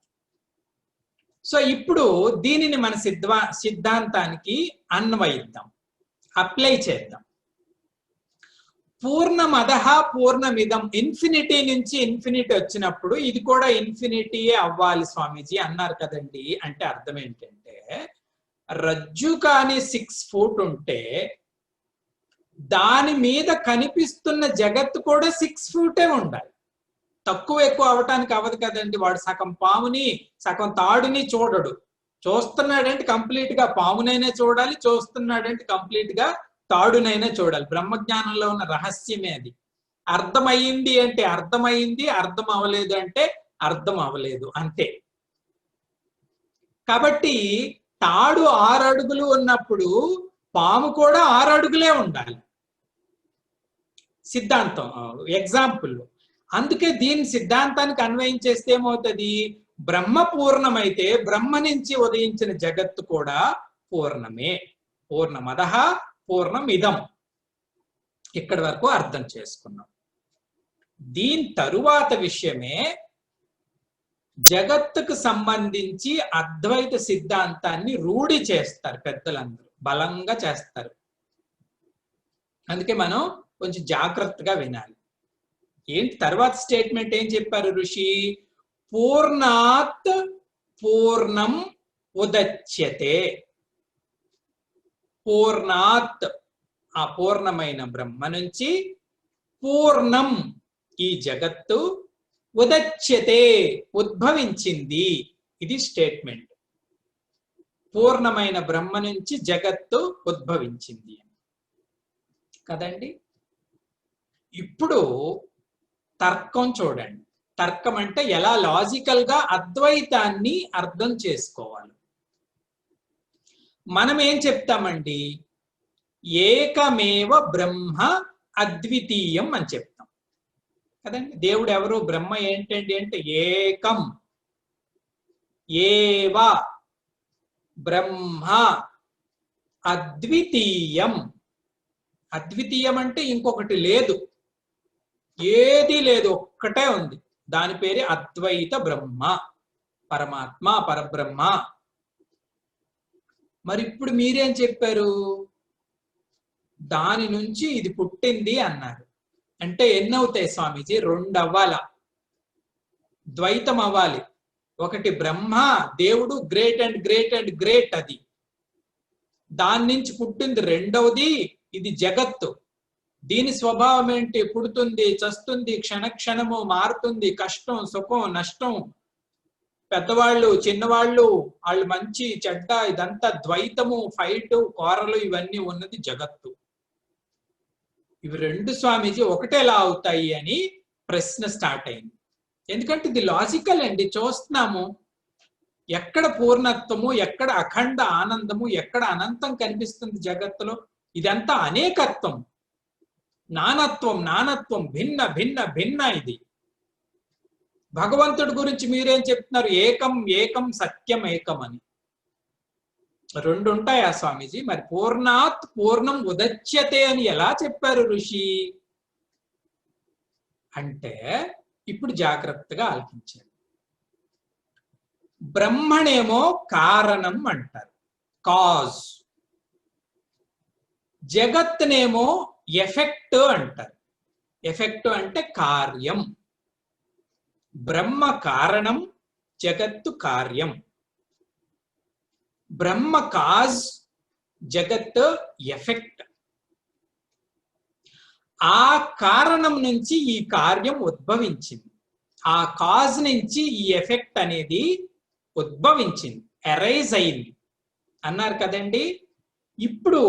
సో ఇప్పుడు దీనిని మన సిద్ధాంతానికి అన్వయిద్దాం, అప్లై చేద్దాం. పూర్ణమదః పూర్ణమిదం, ఇన్ఫినిటీ నుంచి ఇన్ఫినిటీ వచ్చినప్పుడు ఇది కూడా ఇన్ఫినిటీయే అవ్వాలి స్వామీజీ అన్నారు కదండి. అంటే అర్థం ఏంటంటే, రజ్జు కానీ 6 ఫూట్ ఉంటే దాని మీద కనిపిస్తున్న జగత్తు కూడా 6 ఫూటే ఉండాలి. తక్కువ ఎక్కువ అవటానికి అవ్వదు కదండి. వాడు సగం పాముని సగం తాడుని చూడడు. చూస్తున్నాడంటే కంప్లీట్ గా పామునైనా చూడాలి, చూస్తున్నాడంటే కంప్లీట్ గా తాడునైనా చూడాలి. బ్రహ్మజ్ఞానంలో ఉన్న రహస్యమే అది. అర్థమయ్యింది అంటే అర్థమయ్యింది, అర్థం అవ్వలేదు అంటే అర్థం అవ్వలేదు, అంతే. కాబట్టి తాడు 6 అడుగులు ఉన్నప్పుడు పాము కూడా 6 అడుగులే ఉండాలి. సిద్ధాంతం, ఎగ్జాంపుల్. అందుకే దీని సిద్ధాంతానికి అన్వయం చేస్తే ఏమవుతుంది? బ్రహ్మ పూర్ణమైతే బ్రహ్మ నుంచి ఉదయించిన జగత్తు కూడా పూర్ణమే. పూర్ణమదః పూర్ణమిదం. ఇక్కడి వరకు అర్థం చేసుకున్నాం. దీని తరువాత విషయమే జగత్తుకు సంబంధించి అద్వైత సిద్ధాంతాన్ని రూఢి చేస్తారు పెద్దలందరూ, బలంగా చేస్తారు. అందుకే మనం కొంచెం జాగ్రత్తగా వినాలి. ఏంటి తర్వాత స్టేట్మెంట్ ఏం చెప్పారు ఋషి? పూర్ణాత్ పూర్ణం ఉదచ్యతే. పూర్ణాత్, ఆ పూర్ణమైన బ్రహ్మ నుంచి, పూర్ణం ఈ జగత్తు, ఉదచ్యతే ఉద్భవించింది. ఇది స్టేట్మెంట్. పూర్ణమైన బ్రహ్మ నుంచి జగత్తు ఉద్భవించింది కదండి. ఇప్పుడు తర్కం చూడండి. తర్కం అంటే ఎలా లాజికల్ గా అద్వైతాన్ని అర్థం చేసుకోవాలి. మనం ఏం చెప్తామండి? ఏకమేవ బ్రహ్మ అద్వితీయం అని చెప్తాం కదండి. దేవుడు ఎవరు? బ్రహ్మ ఏంటండి అంటే ఏకం ఏవ బ్రహ్మ అద్వితీయం. అద్వితీయం అంటే ఇంకొకటి లేదు, ఏది లేదు, ఒక్కటే ఉంది. దాని పేరే అద్వైత బ్రహ్మ, పరమాత్మ, పరబ్రహ్మ. మరి ఇప్పుడు మీరేం చెప్పారు? దాని నుంచి ఇది పుట్టింది అన్నారు. అంటే ఎన్నవుతాయి స్వామీజీ? 2 అవ్వాలా, ద్వైతం అవ్వాలి. ఒకటి బ్రహ్మ, దేవుడు, great and great and great, అది దాని నుంచి పుట్టింది. రెండవది ఇది జగత్తు. దీని స్వభావం ఏంటి? పుడుతుంది, చస్తుంది, క్షణక్షణము మారుతుంది, కష్టం, సుఖం, నష్టం, పెద్దవాళ్ళు, చిన్నవాళ్ళు, వాళ్ళు మంచి చెడ్డ, ఇదంతా ద్వైతము, ఫైట్, కోరలు, ఇవన్నీ ఉన్నది జగత్తు. ఇవి రెండు స్వామీజీ ఒకటేలా అవుతాయి అని ప్రశ్న స్టార్ట్ అయింది. ఎందుకంటే ఇది లాజికల్ అండి, చూస్తున్నాము. ఎక్కడ పూర్ణత్వము, ఎక్కడ అఖండ ఆనందము, ఎక్కడ అనంతం కనిపిస్తుంది జగత్తులో? ఇదంతా అనేకత్వం, నానత్వం, నానత్వం, భిన్న భిన్న భిన్న. ఇది భగవంతుడి గురించి మీరేం చెప్తున్నారు? ఏకం ఏకం సత్యం ఏకం అని. రెండు ఉంటాయా స్వామీజీ? మరి పూర్ణాత్ పూర్ణం ఉదచ్యతే అని ఎలా చెప్పారు ఋషి అంటే, ఇప్పుడు జాగ్రత్తగా ఆలకించారు. బ్రహ్మణేమో కారణం అంటారు, కాజ్. జగత్నేమో ఎఫెక్ట్ అంటారు. ఎఫెక్ట్ అంటే కార్యం. బ్రహ్మ కారణం, జగత్తు కార్యం. బ్రహ్మ కాజ్, జగత్ ఎఫెక్ట్. ఆ కారణం నుంచి ఈ కార్యం ఉద్భవించింది. ఆ కాజ్ నుంచి ఈ ఎఫెక్ట్ అనేది ఉద్భవించింది, అరైజ్ అయింది అన్నారు కదండి. ఇప్పుడు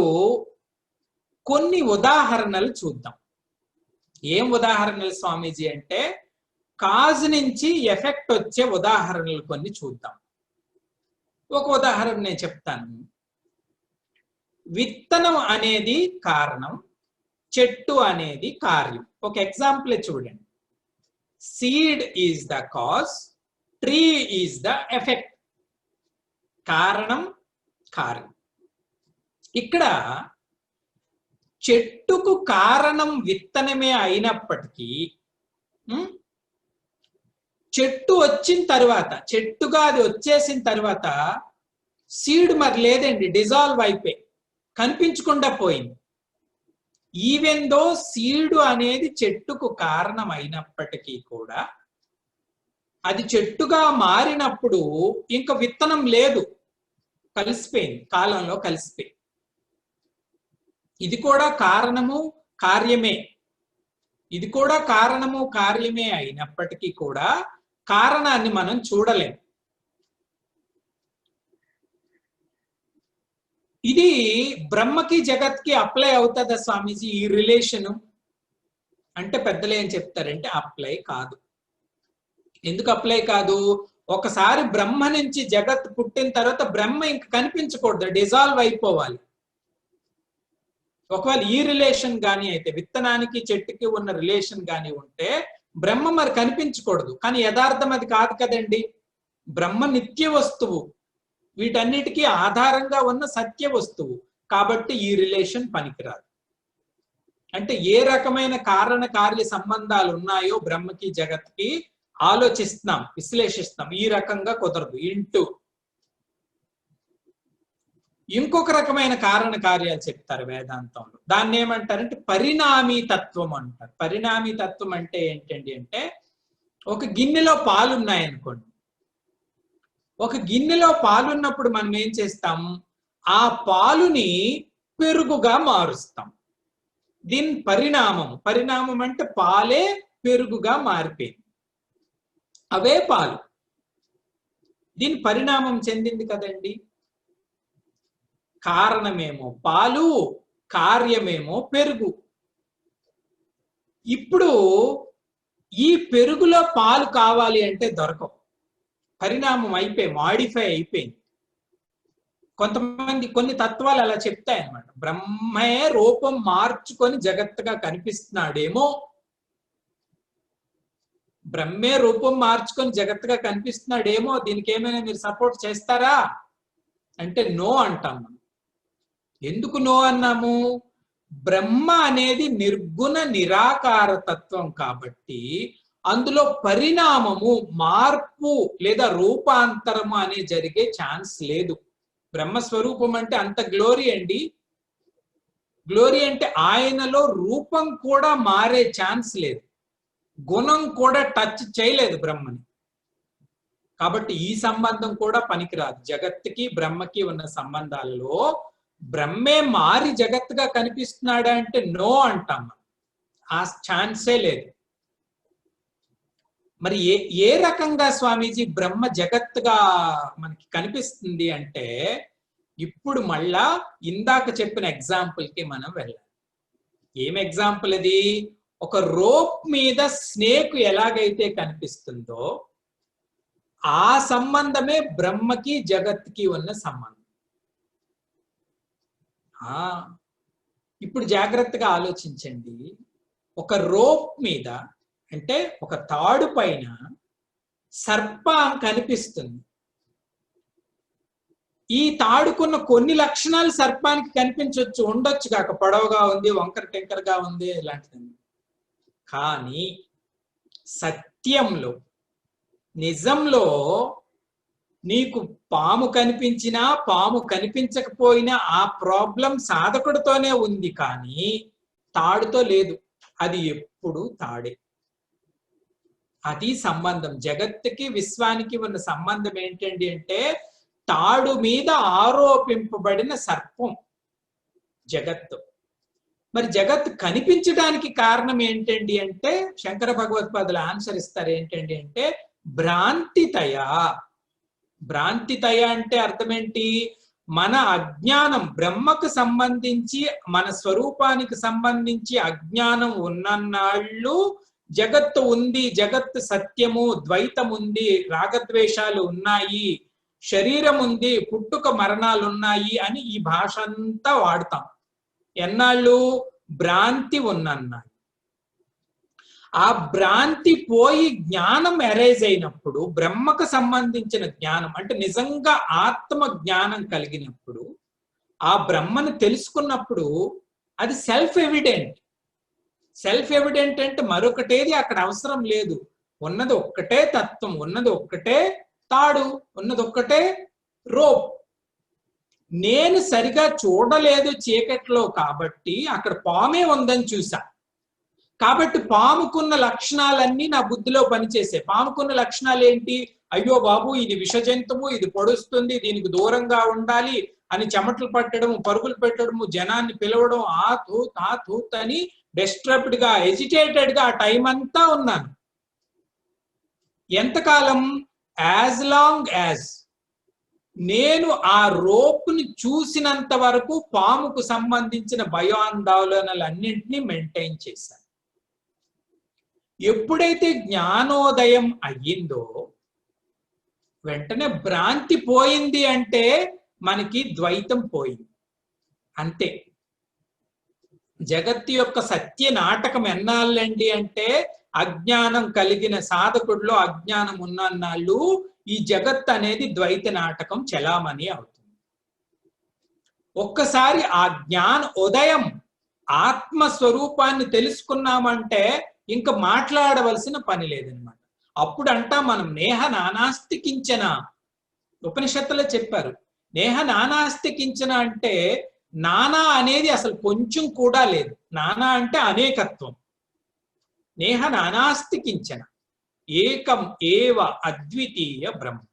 కొన్ని ఉదాహరణలు చూద్దాం. ఏం ఉదాహరణలు స్వామీజీ అంటే, కాజ్ నుంచి ఎఫెక్ట్ వచ్చే ఉదాహరణలు కొన్ని చూద్దాం. ఒక ఉదాహరణ నేను చెప్తాను. విత్తనం అనేది కారణం, చెట్టు అనేది కార్యం. ఒక ఎగ్జాంపుల్ చూడండి. Seed is the cause, tree is the effect. కారణం, కార్యం. ఇక్కడ చెట్టుకు కారణం విత్తనమే అయినప్పటికీ, చెట్టు వచ్చిన తర్వాత, చెట్టుగా అది వచ్చేసిన తర్వాత సీడ్ మరి లేదండి, డిజాల్వ్ అయిపోయి కనిపించకుండా పోయింది. ఈవెన్ దో సీడు అనేది చెట్టుకు కారణం అయినప్పటికీ కూడా అది చెట్టుగా మారినప్పుడు ఇంకా విత్తనం లేదు, కలిసిపోయింది, కాలంలో కలిసిపోయింది. ఇది కూడా కారణము కార్యమే. ఇది కూడా కారణము కార్యమే అయినప్పటికీ కూడా కారణాన్ని మనం చూడలేం. ఇది బ్రహ్మకి జగత్కి అప్లై అవుతుందా స్వామీజీ ఈ రిలేషను అంటే? పెద్దలు ఏం చెప్తారంటే అప్లై కాదు. ఎందుకు అప్లై కాదు? ఒకసారి బ్రహ్మ నుంచి జగత్ పుట్టిన తర్వాత బ్రహ్మ ఇంక కనిపించకూడదు, డిజాల్వ్ అయిపోవాలి. ఒకవేళ ఈ రిలేషన్ కానీ అయితే, విత్తనానికి చెట్టుకి ఉన్న రిలేషన్ కానీ ఉంటే బ్రహ్మ మరి కనిపించకూడదు. కానీ యథార్థం అది కాదు కదండి. బ్రహ్మ నిత్య వస్తువు, వీటన్నిటికీ ఆధారంగా ఉన్న సత్య వస్తువు. కాబట్టి ఈ రిలేషన్ పనికిరాదు. అంటే ఏ రకమైన కారణ కార్య సంబంధాలు ఉన్నాయో బ్రహ్మకి జగత్కి ఆలోచిస్తున్నాం, విశ్లేషిస్తాం. ఈ రకంగా కుదరదు. ఇంకొక రకమైన కారణ కార్యాలు చెప్తారు వేదాంతంలో. దాన్ని ఏమంటారంటే పరిణామీ తత్వం అంటారు. పరిణామీ తత్వం అంటే ఏంటండి అంటే, ఒక గిన్నెలో పాలు ఉన్నాయనుకోండి. ఒక గిన్నెలో పాలున్నప్పుడు మనం ఏం చేస్తాం? ఆ పాలుని పెరుగుగా మారుస్తాం. దీని పరిణామం. పరిణామం అంటే పాలే పెరుగుగా మారిపోయింది, అవే పాలు. దీని పరిణామం చెందింది కదండి. కారణమేమో పాలు, కార్యమేమో పెరుగు. ఇప్పుడు ఈ పెరుగులో పాలు కావాలి అంటే దొరకవు, పరిణామం అయిపోయి మాడిఫై అయిపోయింది. కొంతమంది కొన్ని తత్వాలు అలా చెప్తాయి అన్నమాట. బ్రహ్మే రూపం మార్చుకొని జగత్తుగా కనిపిస్తున్నాడేమో, బ్రహ్మే రూపం మార్చుకొని జగత్తుగా కనిపిస్తున్నాడేమో, దీనికి ఏమైనా మీరు సపోర్ట్ చేస్తారా అంటే నో అంటాం. ఎందుకు నో అన్నాము? బ్రహ్మ అనేది నిర్గుణ నిరాకార తత్వం కాబట్టి అందులో పరిణామము, మార్పు లేదా రూపాంతరము అనే జరిగే ఛాన్స్ లేదు. బ్రహ్మస్వరూపం అంటే అంత గ్లోరీ అండి. గ్లోరీ అంటే ఆయనలో రూపం కూడా మారే ఛాన్స్ లేదు, గుణం కూడా టచ్ చేయలేదు బ్రహ్మని. కాబట్టి ఈ సంబంధం కూడా పనికిరాదు. జగత్తుకి బ్రహ్మకి ఉన్న సంబంధాలలో బ్రహ్మే మారి జగత్తుగా కనిపిస్తున్నాడా అంటే నో అంటాం. ఆ ఛాన్సే లేదు. మరి ఏ రకంగా స్వామీజీ బ్రహ్మ జగత్తుగా మనకి కనిపిస్తుంది అంటే, ఇప్పుడు మళ్ళా ఇందాక చెప్పిన ఎగ్జాంపుల్కి మనం వెళ్ళాలి. ఏం ఎగ్జాంపుల్ ఇది? ఒక రోప్ మీద స్నేక్ ఎలాగైతే కనిపిస్తుందో ఆ సంబంధమే బ్రహ్మకి జగత్కి ఉన్న సంబంధం. ఇప్పుడు జాగ్రత్తగా ఆలోచించండి. ఒక రోప్ మీద అంటే ఒక తాడు పైన సర్పం కనిపిస్తుంది. ఈ తాడుకున్న కొన్ని లక్షణాలు సర్పానికి కనిపించవచ్చు, ఉండొచ్చు కాక, పొడవుగా ఉంది, వంకర టెంకరగా ఉంది, ఇలాంటిది. కానీ సత్యంలో, నిజంలో నీకు పాము కనిపించినా పాము కనిపించకపోయినా ఆ ప్రాబ్లం సాధకుడితోనే ఉంది, కానీ తాడుతో లేదు. అది ఎప్పుడు తాడే. అది సంబంధం. జగత్తుకి విశ్వానికి ఉన్న సంబంధం ఏంటండి అంటే తాడు మీద ఆరోపింపబడిన సర్పం జగత్తు. మరి జగత్తు కనిపించడానికి కారణం ఏంటండి అంటే శంకర భగవత్పాదులు ఆన్సర్ ఇస్తారు. ఏంటండి అంటే భ్రాంతితయ. భ్రాంతితయ అంటే అర్థం ఏంటి? మన అజ్ఞానం, బ్రహ్మకు సంబంధించి మన స్వరూపానికి సంబంధించి అజ్ఞానం ఉన్నన్నాళ్ళు జగత్తు ఉంది, జగత్తు సత్యము, ద్వైతం ఉంది, రాగద్వేషాలు ఉన్నాయి, శరీరం ఉంది, పుట్టుక మరణాలు ఉన్నాయి అని ఈ భాష అంతా వాడతాం. ఎన్నాళ్ళు? భ్రాంతి ఉన్నన్నాళ్ళు. ఆ భ్రాంతి పోయి జ్ఞానం అరైజ్ అయినప్పుడు, బ్రహ్మకు సంబంధించిన జ్ఞానం అంటే నిజంగా ఆత్మ జ్ఞానం కలిగినప్పుడు, ఆ బ్రహ్మను తెలుసుకున్నప్పుడు అది సెల్ఫ్ ఎవిడెంట్. సెల్ఫ్ ఎవిడెంట్ అంటే మరొకటేది అక్కడ అవసరం లేదు. ఉన్నది ఒక్కటే తత్వం, ఉన్నది ఒక్కటే తాడు, ఉన్నది ఒక్కటే రోప్. నేను సరిగా చూడలేదు చీకట్లో కాబట్టి అక్కడ పామే ఉందని చూసా. కాబట్టి పాముకున్న లక్షణాలన్నీ నా బుద్ధిలో పనిచేసే. పాముకున్న లక్షణాలు ఏంటి? అయ్యో బాబు, ఇది విష జంతువు, ఇది పొడుస్తుంది, దీనికి దూరంగా ఉండాలి అని చెమటలు పట్టడము, పరుగులు పెట్టడము, జనాన్ని పిలవడం, ఆ తూత్ అని డిస్టర్బ్డ్ గా, ఎజిటేటెడ్ గా ఆ టైం అంతా ఉన్నాను. ఎంతకాలం? యాజ్ లాంగ్ యాజ్ నేను ఆ రోప్ని చూసినంత వరకు పాముకు సంబంధించిన భయాందోళనలన్నింటినీ మెయింటైన్ చేశాను. ఎప్పుడైతే జ్ఞానోదయం అయ్యిందో వెంటనే భ్రాంతి పోయింది అంటే మనకి ద్వైతం పోయింది అంతే. జగత్తు యొక్క సత్య నాటకం ఎన్నాళ్ళండి అంటే అజ్ఞానం కలిగిన సాధకుడిలో అజ్ఞానం ఉన్నన్నాళ్ళు ఈ జగత్ అనేది ద్వైత నాటకం చలామణి అవుతుంది. ఒక్కసారి ఆ జ్ఞాన ఉదయం ఆత్మస్వరూపాన్ని తెలుసుకున్నామంటే ఇంకా మాట్లాడవలసిన పని లేదనమాట. అప్పుడు అంటాం మనం నేహ నానాస్తి కించన. ఉపనిషత్తులో చెప్పారు నేహ నానాస్తి కించన అంటే నానా అనేది అసలు కొంచెం కూడా లేదు. నానా అంటే అనేకత్వం. నేహ నానాస్తి కించన ఏకం ఏవ అద్వితీయ బ్రహ్మ.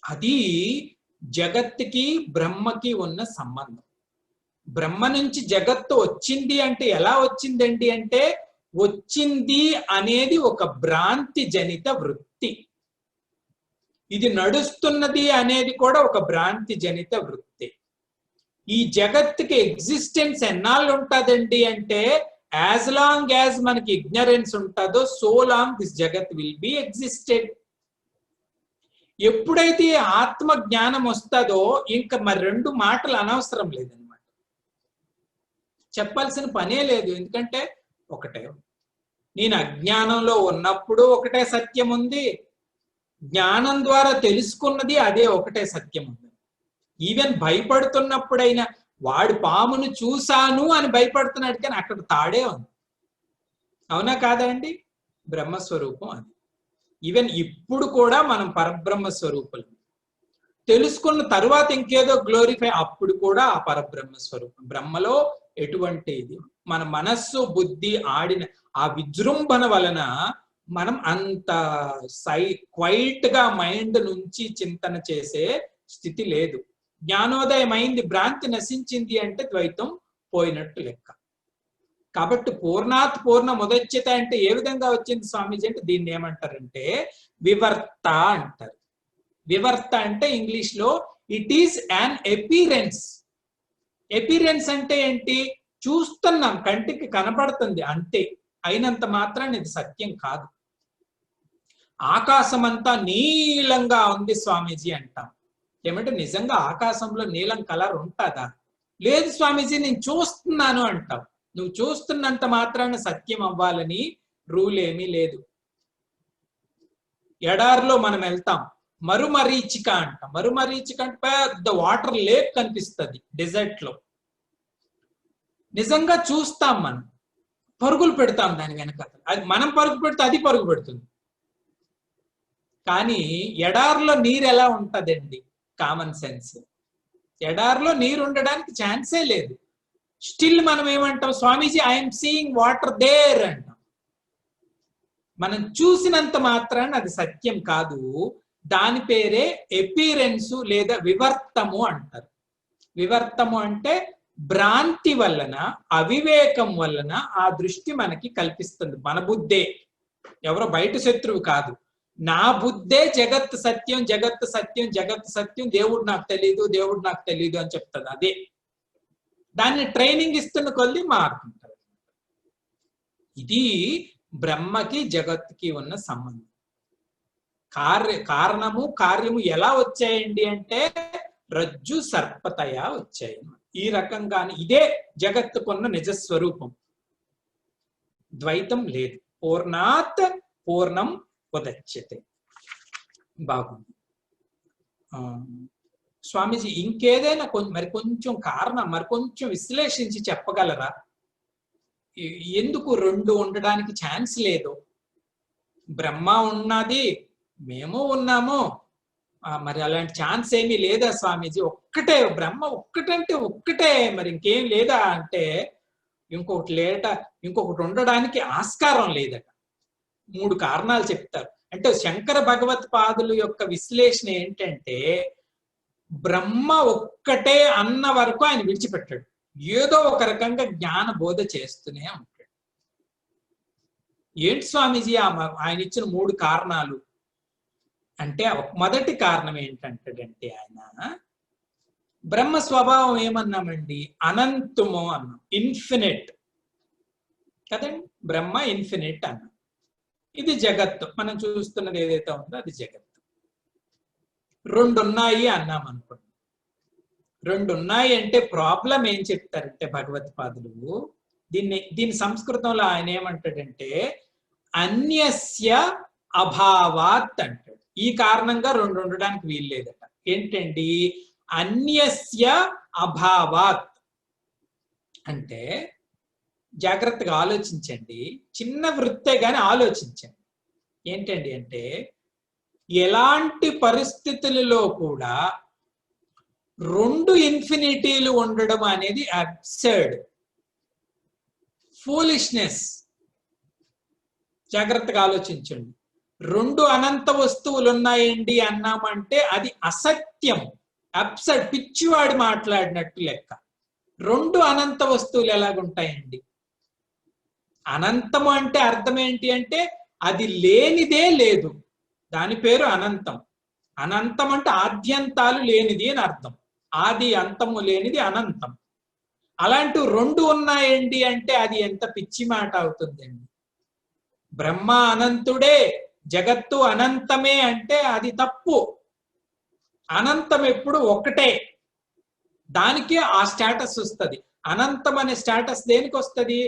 అది జగత్తుకి బ్రహ్మకి ఉన్న సంబంధం. బ్రహ్మ నుంచి జగత్తు వచ్చింది అంటే ఎలా వచ్చిందండి అంటే వచ్చింది అనేది ఒక భ్రాంతి జనిత వృత్తి. ఇది నడుస్తున్నది అనేది కూడా ఒక భ్రాంతి జనిత వృత్తి. ఈ జగత్తుకి ఎగ్జిస్టెన్స్ ఎన్నాళ్ళు ఉంటుందండి అంటే యాజ్ లాంగ్ యాజ్ మనకి ఇగ్నరెన్స్ ఉంటుందో సో లాంగ్ దిస్ జగత్ విల్ బి ఎగ్జిస్టెడ్. ఎప్పుడైతే ఆత్మ జ్ఞానం వస్తుందో ఇంకా మరి రెండు మాటలు అనవసరం లేదనమాట, చెప్పాల్సిన పనే లేదు. ఎందుకంటే ఒకటే. నేను అజ్ఞానంలో ఉన్నప్పుడు ఒకటే సత్యం ఉంది, జ్ఞానం ద్వారా తెలుసుకున్నది అదే ఒకటే సత్యం ఉంది. ఈవెన్ భయపడుతున్నప్పుడైనా వాడు పామును చూశాను అని భయపడుతున్నాడు కానీ అక్కడ తాడే ఉంది. అవునా కాదా అండి? బ్రహ్మస్వరూపం అది. ఈవెన్ ఇప్పుడు కూడా మనం పరబ్రహ్మ స్వరూపులు. తెలుసుకున్న తర్వాత ఇంకేదో గ్లోరిఫై, అప్పుడు కూడా ఆ పరబ్రహ్మ స్వరూపం. బ్రహ్మలో ఎటువంటి ఇది మన మనస్సు బుద్ధి ఆడిన ఆ విజృంభణ వలన మనం అంత క్వైట్ గా మైండ్ నుంచి చింతన చేసే స్థితి లేదు. జ్ఞానోదయం అయింది, భ్రాంతి నశించింది అంటే ద్వైతం పోయినట్టు లెక్క. కాబట్టి పూర్ణాత్ పూర్ణ ముదచ్యత అంటే ఏ విధంగా వచ్చింది స్వామీజీ అంటే దీన్ని ఏమంటారంటే వివర్త అంటారు. వివర్త అంటే ఇంగ్లీష్ లో ఇట్ ఈస్ అన్ అపీరెన్స్. ఎపిరియన్స్ అంటే ఏంటి? చూస్తున్నాం, కంటికి కనపడుతుంది అంతే, అయినంత మాత్రాన్ని ఇది సత్యం కాదు. ఆకాశం అంతా నీలంగా ఉంది స్వామీజీ అంటాం. ఏమంటే నిజంగా ఆకాశంలో నీలం కలర్ ఉంటుందా? లేదు స్వామీజీ నేను చూస్తున్నాను అంటావు. నువ్వు చూస్తున్నంత మాత్రాన సత్యం అవ్వాలని రూల్ ఏమీ లేదు. ఎడారిలో మనం వెళ్తాం, మరుమరీచిక అంటాం. మరుమరీచిక అంటే పెద్ద వాటర్ లేక్ కనిపిస్తుంది డెజర్ట్ లో. నిజంగా చూస్తాం, మనం పరుగులు పెడతాం దాని వెనక. అది మనం పరుగు పెడితే అది పరుగు పెడుతుంది. కానీ ఎడారిలో నీరు ఎలా ఉంటదండి? Common sense. ఎడారిలో నీరు ఉండడానికి ఛాన్సే లేదు. స్టిల్ మనం ఏమంటాం? స్వామీజీ ఐఎమ్ సీయింగ్ వాటర్ దేర్ అంటాం. మనం చూసినంత మాత్రాన అది సత్యం కాదు. దాని పేరే ఎపిరెన్సు లేదా వివర్తము అంటారు. వివర్తము అంటే భ్రాంతి వలన, అవివేకం వలన ఆ దృష్టి మనకి కల్పిస్తుంది. మన బుద్ధే, ఎవరో బయట శత్రువు కాదు. నా బుద్ధే జగత్ సత్యం, జగత్ సత్యం, జగత్ సత్యం, దేవుడు నాకు తెలీదు, దేవుడు నాకు తెలీదు అని చెప్తుంది. అదే దాన్ని ట్రైనింగ్ ఇస్తున్న కొద్ది మారుతుంటారు. ఇది బ్రహ్మకి జగత్తుకి ఉన్న సంబంధం. కారణము కార్యము ఎలా వచ్చాయండి అంటే రజ్జు సర్పతయా వచ్చాయి. ఈ రకంగానే ఇదే జగత్తుకున్న నిజస్వరూపం. ద్వైతం లేదు. పూర్ణాత్ పూర్ణం ఉదచ్యతే. బాగుంది స్వామీజీ. ఇంకేదైనా మరి కొంచెం కారణం, మరి కొంచెం విశ్లేషించి చెప్పగలరా? ఎందుకు రెండు ఉండడానికి ఛాన్స్ లేదు? బ్రహ్మ ఉన్నది, మేము ఉన్నాము, మరి అలాంటి ఛాన్స్ ఏమీ లేదా స్వామీజీ? ఒక్కటే బ్రహ్మ, ఒక్కటంటే ఒక్కటే, మరి ఇంకేం లేదా అంటే ఇంకొకటి లేట, ఇంకొకటి ఉండడానికి ఆస్కారం లేదట. 3 కారణాలు చెప్తారు. అంటే శంకర భగవత్పాదుల యొక్క విశ్లేషణ ఏంటంటే బ్రహ్మ ఒక్కటే అన్న వరకు ఆయన విడిచిపెట్టాడు. ఏదో ఒక రకంగా జ్ఞాన బోధ చేస్తూనే ఉంటాడు. ఏంటి స్వామీజీ ఆయన ఇచ్చిన 3 కారణాలు అంటే? మొదటి కారణం ఏంటంటే ఆయన బ్రహ్మ స్వభావం ఏమన్నామండి? అనంతము అన్నాం, ఇన్ఫినిట్ కదండి. బ్రహ్మ ఇన్ఫినిట్ అన్నాం. ఇది జగత్తు, మనం చూస్తున్నది ఏదైతే ఉందో అది జగత్తు. 2 ఉన్నాయి అన్నాం అనుకోండి. 2 ఉన్నాయి అంటే ప్రాబ్లం ఏం చెప్తారంటే భగవత్పాదులు, దీని సంస్కృతంలో ఆయన ఏమంటాడంటే అన్యస్య అభావాత్ అంటాడు. ఈ కారణంగా 2 ఉండడానికి వీల్లేదట. ఏంటండి అన్యస్య అభావాత్ అంటే? జాగ్రత్తగా ఆలోచించండి, చిన్న వృత్తే గాని ఆలోచించండి. ఏంటండి అంటే ఎలాంటి పరిస్థితులలో కూడా 2 ఇన్ఫినిటీలు ఉండడం అనేది అబ్సర్డ్, ఫూలిష్నెస్. జాగ్రత్తగా ఆలోచించండి. 2 అనంత వస్తువులు ఉన్నాయండి అన్నామంటే అది అసత్యం, అబ్సర్డ్, పిచ్చివాడు మాట్లాడినట్టు లెక్క. 2 అనంత వస్తువులు ఎలాగుంటాయండి? అనంతము అంటే అర్థం ఏంటి అంటే అది లేనిదే లేదు, దాని పేరు అనంతం. అనంతం అంటే ఆద్యంతాలు లేనిది అని అర్థం. ఆది అంతము లేనిది అనంతం. అలాంటి 2 ఉన్నాయండి అంటే అది ఎంత పిచ్చి మాట అవుతుందండి. బ్రహ్మ అనంతుడే, జగత్తు అనంతమే అంటే అది తప్పు. అనంతం ఎప్పుడు ఒకటే, దానికి ఆ స్టేటస్ వస్తుంది. అనంతం అనే స్టేటస్ దేనికి వస్తుంది?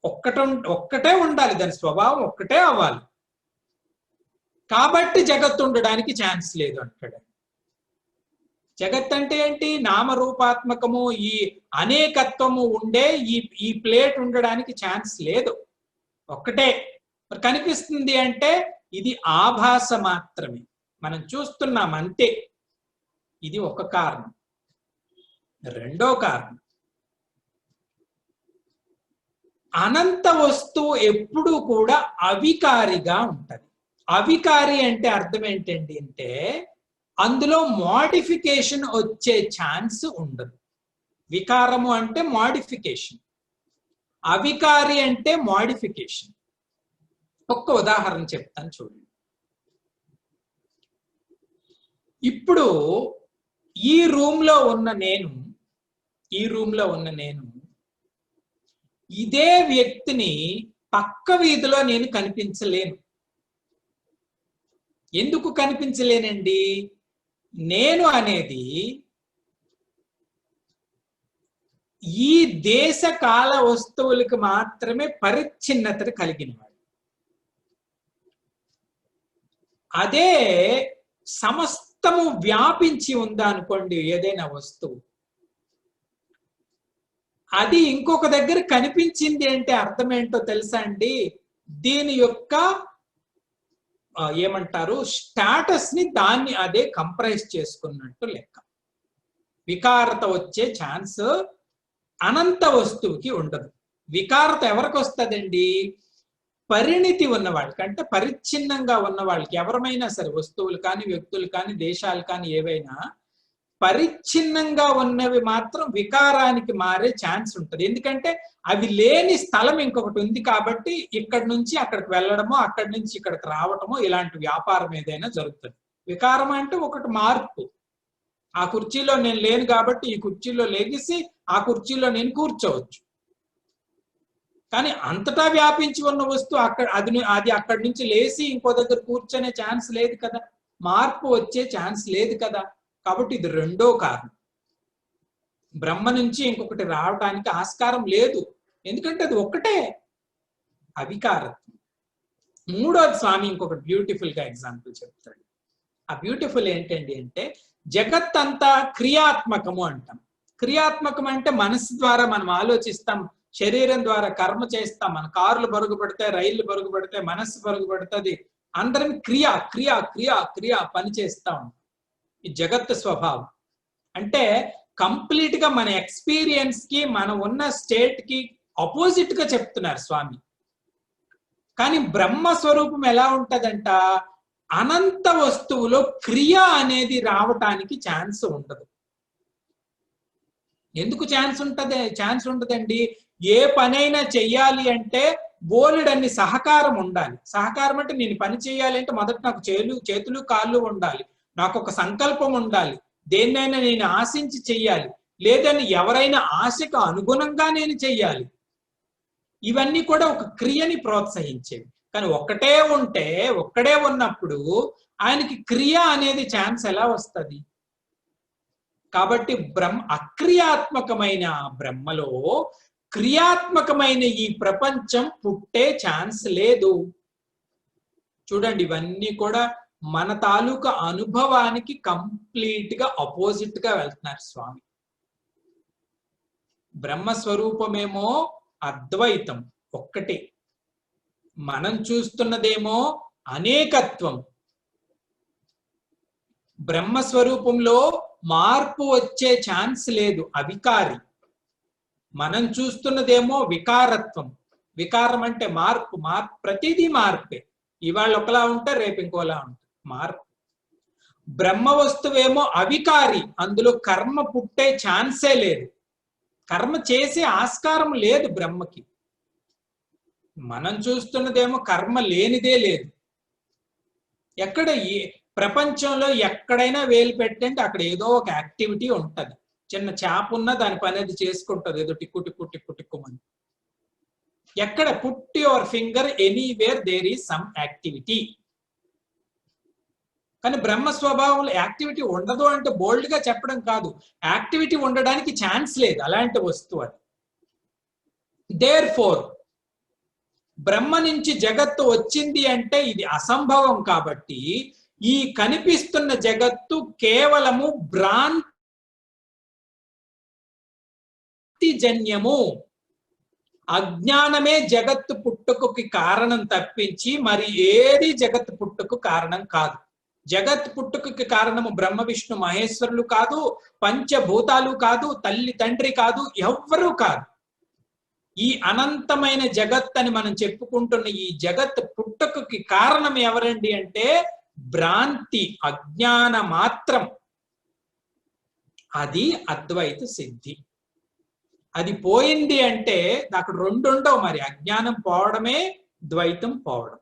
ఒక్కటే ఉండాలి, దాని స్వభావం ఒక్కటే అవ్వాలి. కాబట్టి జగత్తు ఉండడానికి ఛాన్స్ లేదు అంటాడు. జగత్ అంటే ఏంటి? నామరూపాత్మకము, ఈ అనేకత్వము ఉండే ఈ ప్లేట్ ఉండడానికి ఛాన్స్ లేదు, ఒక్కటే. మరి కనిపిస్తుంది అంటే ఇది ఆభాస మాత్రమే, మనం చూస్తున్నాం అంతే. ఇది ఒక కారణం. రెండో కారణం, అనంత వస్తువు ఎప్పుడూ కూడా అవికారిగా ఉంటది. అవికారి అంటే అర్థం ఏంటండి అంటే అందులో మోడిఫికేషన్ వచ్చే ఛాన్స్ ఉండదు. వికారము అంటే మోడిఫికేషన్, అవికారి అంటే మోడిఫికేషన్. ఒక్క ఉదాహరణ చెప్తాను చూడండి. ఇప్పుడు ఈ రూమ్ లో ఉన్న నేను ఈ రూమ్ లో ఉన్న నేను ఇదే వ్యక్తిని పక్క వీధిలో నేను కనిపించలేను. ఎందుకు కనిపించలేనండి? నేను అనేది ఈ దేశ కాల వస్తువులకు మాత్రమే పరిచ్ఛిన్నత కలిగినవాడు. అదే సమస్తము వ్యాపించి ఉందనుకోండి ఏదైనా వస్తువు, అది ఇంకొక దగ్గర కనిపించింది అంటే అర్థం ఏంటో తెలుసా అండి? దీని యొక్క ఏమంటారు స్టాటస్ ని దాన్ని అదే కంప్రైజ్ చేసుకున్నట్టు లెక్క. వికారత వచ్చే ఛాన్స్ అనంత వస్తువుకి ఉండదు. వికారత ఎవరికి వస్తుందండి? పరిణితి ఉన్న వాళ్ళకి, అంటే పరిచ్ఛిన్నంగా ఉన్న వాళ్ళకి. ఎవరమైనా సరే, వస్తువులు కానీ వ్యక్తులు కానీ దేశాలు కానీ ఏవైనా పరిచ్ఛిన్నంగా ఉన్నవి మాత్రం వికారానికి మారే ఛాన్స్ ఉంటుంది. ఎందుకంటే అవి లేని స్థలం ఇంకొకటి ఉంది కాబట్టి ఇక్కడి నుంచి అక్కడికి వెళ్ళడమో అక్కడి నుంచి ఇక్కడికి రావటమో ఇలాంటి వ్యాపారం ఏదైనా జరుగుతుంది. వికారం అంటే ఒకటి మార్పు. ఆ కుర్చీలో నేను లేను కాబట్టి ఈ కుర్చీలో లెగిసి ఆ కుర్చీలో నేను కూర్చోవచ్చు. కానీ అంతటా వ్యాపించి ఉన్న వస్తువు అది అక్కడి నుంచి లేచి ఇంకో దగ్గర కూర్చొనే ఛాన్స్ లేదు కదా, మార్పు వచ్చే ఛాన్స్ లేదు కదా. కాబట్టి ఇది రెండో కారణం. బ్రహ్మ నుంచి ఇంకొకటి రావడానికి ఆస్కారం లేదు, ఎందుకంటే అది ఒక్కటే, అవికారత్వం. మూడోది స్వామి ఇంకొకటి బ్యూటిఫుల్ గా ఎగ్జాంపుల్ చెప్తాడు. ఆ బ్యూటిఫుల్ ఏంటండి అంటే, జగత్ అంతా క్రియాత్మకము అంటాం. క్రియాత్మకం అంటే మనసు ద్వారా మనం ఆలోచిస్తాం, శరీరం ద్వారా కర్మ చేస్తాం. మన కార్లు బరుగు పడతాయి, రైళ్లు బరుగు పడతాయి, మనస్సు బరుగు పడుతుంది. అందరం క్రియా క్రియా క్రియా క్రియా పని చేస్తా ఉంటాం. ఈ జగత్ స్వభావం అంటే కంప్లీట్ గా మన ఎక్స్పీరియన్స్ కి, మనం ఉన్న స్టేట్ కి అపోజిట్ గా చెప్తున్నారు స్వామి. కానీ బ్రహ్మ స్వరూపం ఎలా ఉంటదంట? అనంత వస్తువులో క్రియ అనేది రావటానికి ఛాన్స్ ఉండదు. ఎందుకు ఛాన్స్ ఉంటదండి? ఏ పనైనా చెయ్యాలి అంటే బోలెడన్ని సహకారం ఉండాలి. సహకారం అంటే నేను పని చేయాలి అంటే మొదట నాకు చేతులు కాళ్ళు ఉండాలి, నాకు ఒక సంకల్పం ఉండాలి, దేన్నైనా నేను ఆశించి చెయ్యాలి, లేదని ఎవరైనా ఆశకు అనుగుణంగా నేను చెయ్యాలి. ఇవన్నీ కూడా ఒక క్రియని ప్రోత్సహించేవి. కానీ ఒక్కడే ఉన్నప్పుడు ఆయనకి క్రియ అనేది ఛాన్స్ ఎలా వస్తుంది? కాబట్టి అక్రియాత్మకమైన బ్రహ్మలో క్రియాత్మకమైన ఈ ప్రపంచం పుట్టే ఛాన్స్ లేదు. చూడండి, ఇవన్నీ కూడా మన తాలూకా అనుభవానికి కంప్లీట్ గా అపోజిట్ గా వెళ్తున్నారు స్వామి. బ్రహ్మస్వరూపమేమో అద్వైతం, ఒక్కటే. మనం చూస్తున్నదేమో అనేకత్వం. బ్రహ్మస్వరూపంలో మార్పు వచ్చే ఛాన్స్ లేదు, అవికారి. మనం చూస్తున్నదేమో వికారత్వం. వికారం అంటే మార్పు. ప్రతిదీ మార్పే. ఇవాళ ఒకలా ఉంటే రేపు ఇంకోలా ఉంటుంది, మార్పు. బ్రహ్మ వస్తువేమో అవికారి, అందులో కర్మ పుట్టే ఛాన్సే లేదు, కర్మ చేసే ఆస్కారం లేదు బ్రహ్మకి. మనం చూస్తున్నదేమో కర్మ లేనిదే లేదు. ఎక్కడ ప్రపంచంలో ఎక్కడైనా వేలు పెట్టండి, అక్కడ ఏదో ఒక యాక్టివిటీ ఉంటది. చిన్న చేప ఉన్నా దాని పని అది చేసుకుంటది, ఏదో టిక్కు టిక్కు టిక్కు టిక్కుమని. ఎక్కడ put your finger anywhere there is some activity. కానీ బ్రహ్మ స్వభావంలో యాక్టివిటీ ఉండదు అంటే బోల్డ్ గా చెప్పడం కాదు, యాక్టివిటీ ఉండడానికి ఛాన్స్ లేదు, అలాంటి వస్తువు అది. దేర్ ఫోర్ బ్రహ్మ నుంచి జగత్తు వచ్చింది అంటే ఇది అసంభవం. కాబట్టి ఈ కనిపిస్తున్న జగత్తు కేవలము భ్రాంతి జన్యము. అజ్ఞానమే జగత్తు పుట్టుకకి కారణం తప్పించి మరి ఏది జగత్తు పుట్టుకు కారణం కాదు. జగత్ పుట్టుకకి కారణము బ్రహ్మ విష్ణు మహేశ్వరులు కాదు, పంచభూతాలు కాదు, తల్లి తండ్రి కాదు, ఎవ్వరూ కాదు. ఈ అనంతమైన జగత్ అని మనం చెప్పుకుంటున్న ఈ జగత్ పుట్టుకకి కారణం ఎవరండి అంటే భ్రాంతి, అజ్ఞాన మాత్రం. అది అద్వైత సిద్ధి. అది పోయింది అంటే అక్కడ రెండు ఉండవు. మరి అజ్ఞానం పోవడమే ద్వైతం పోవడం.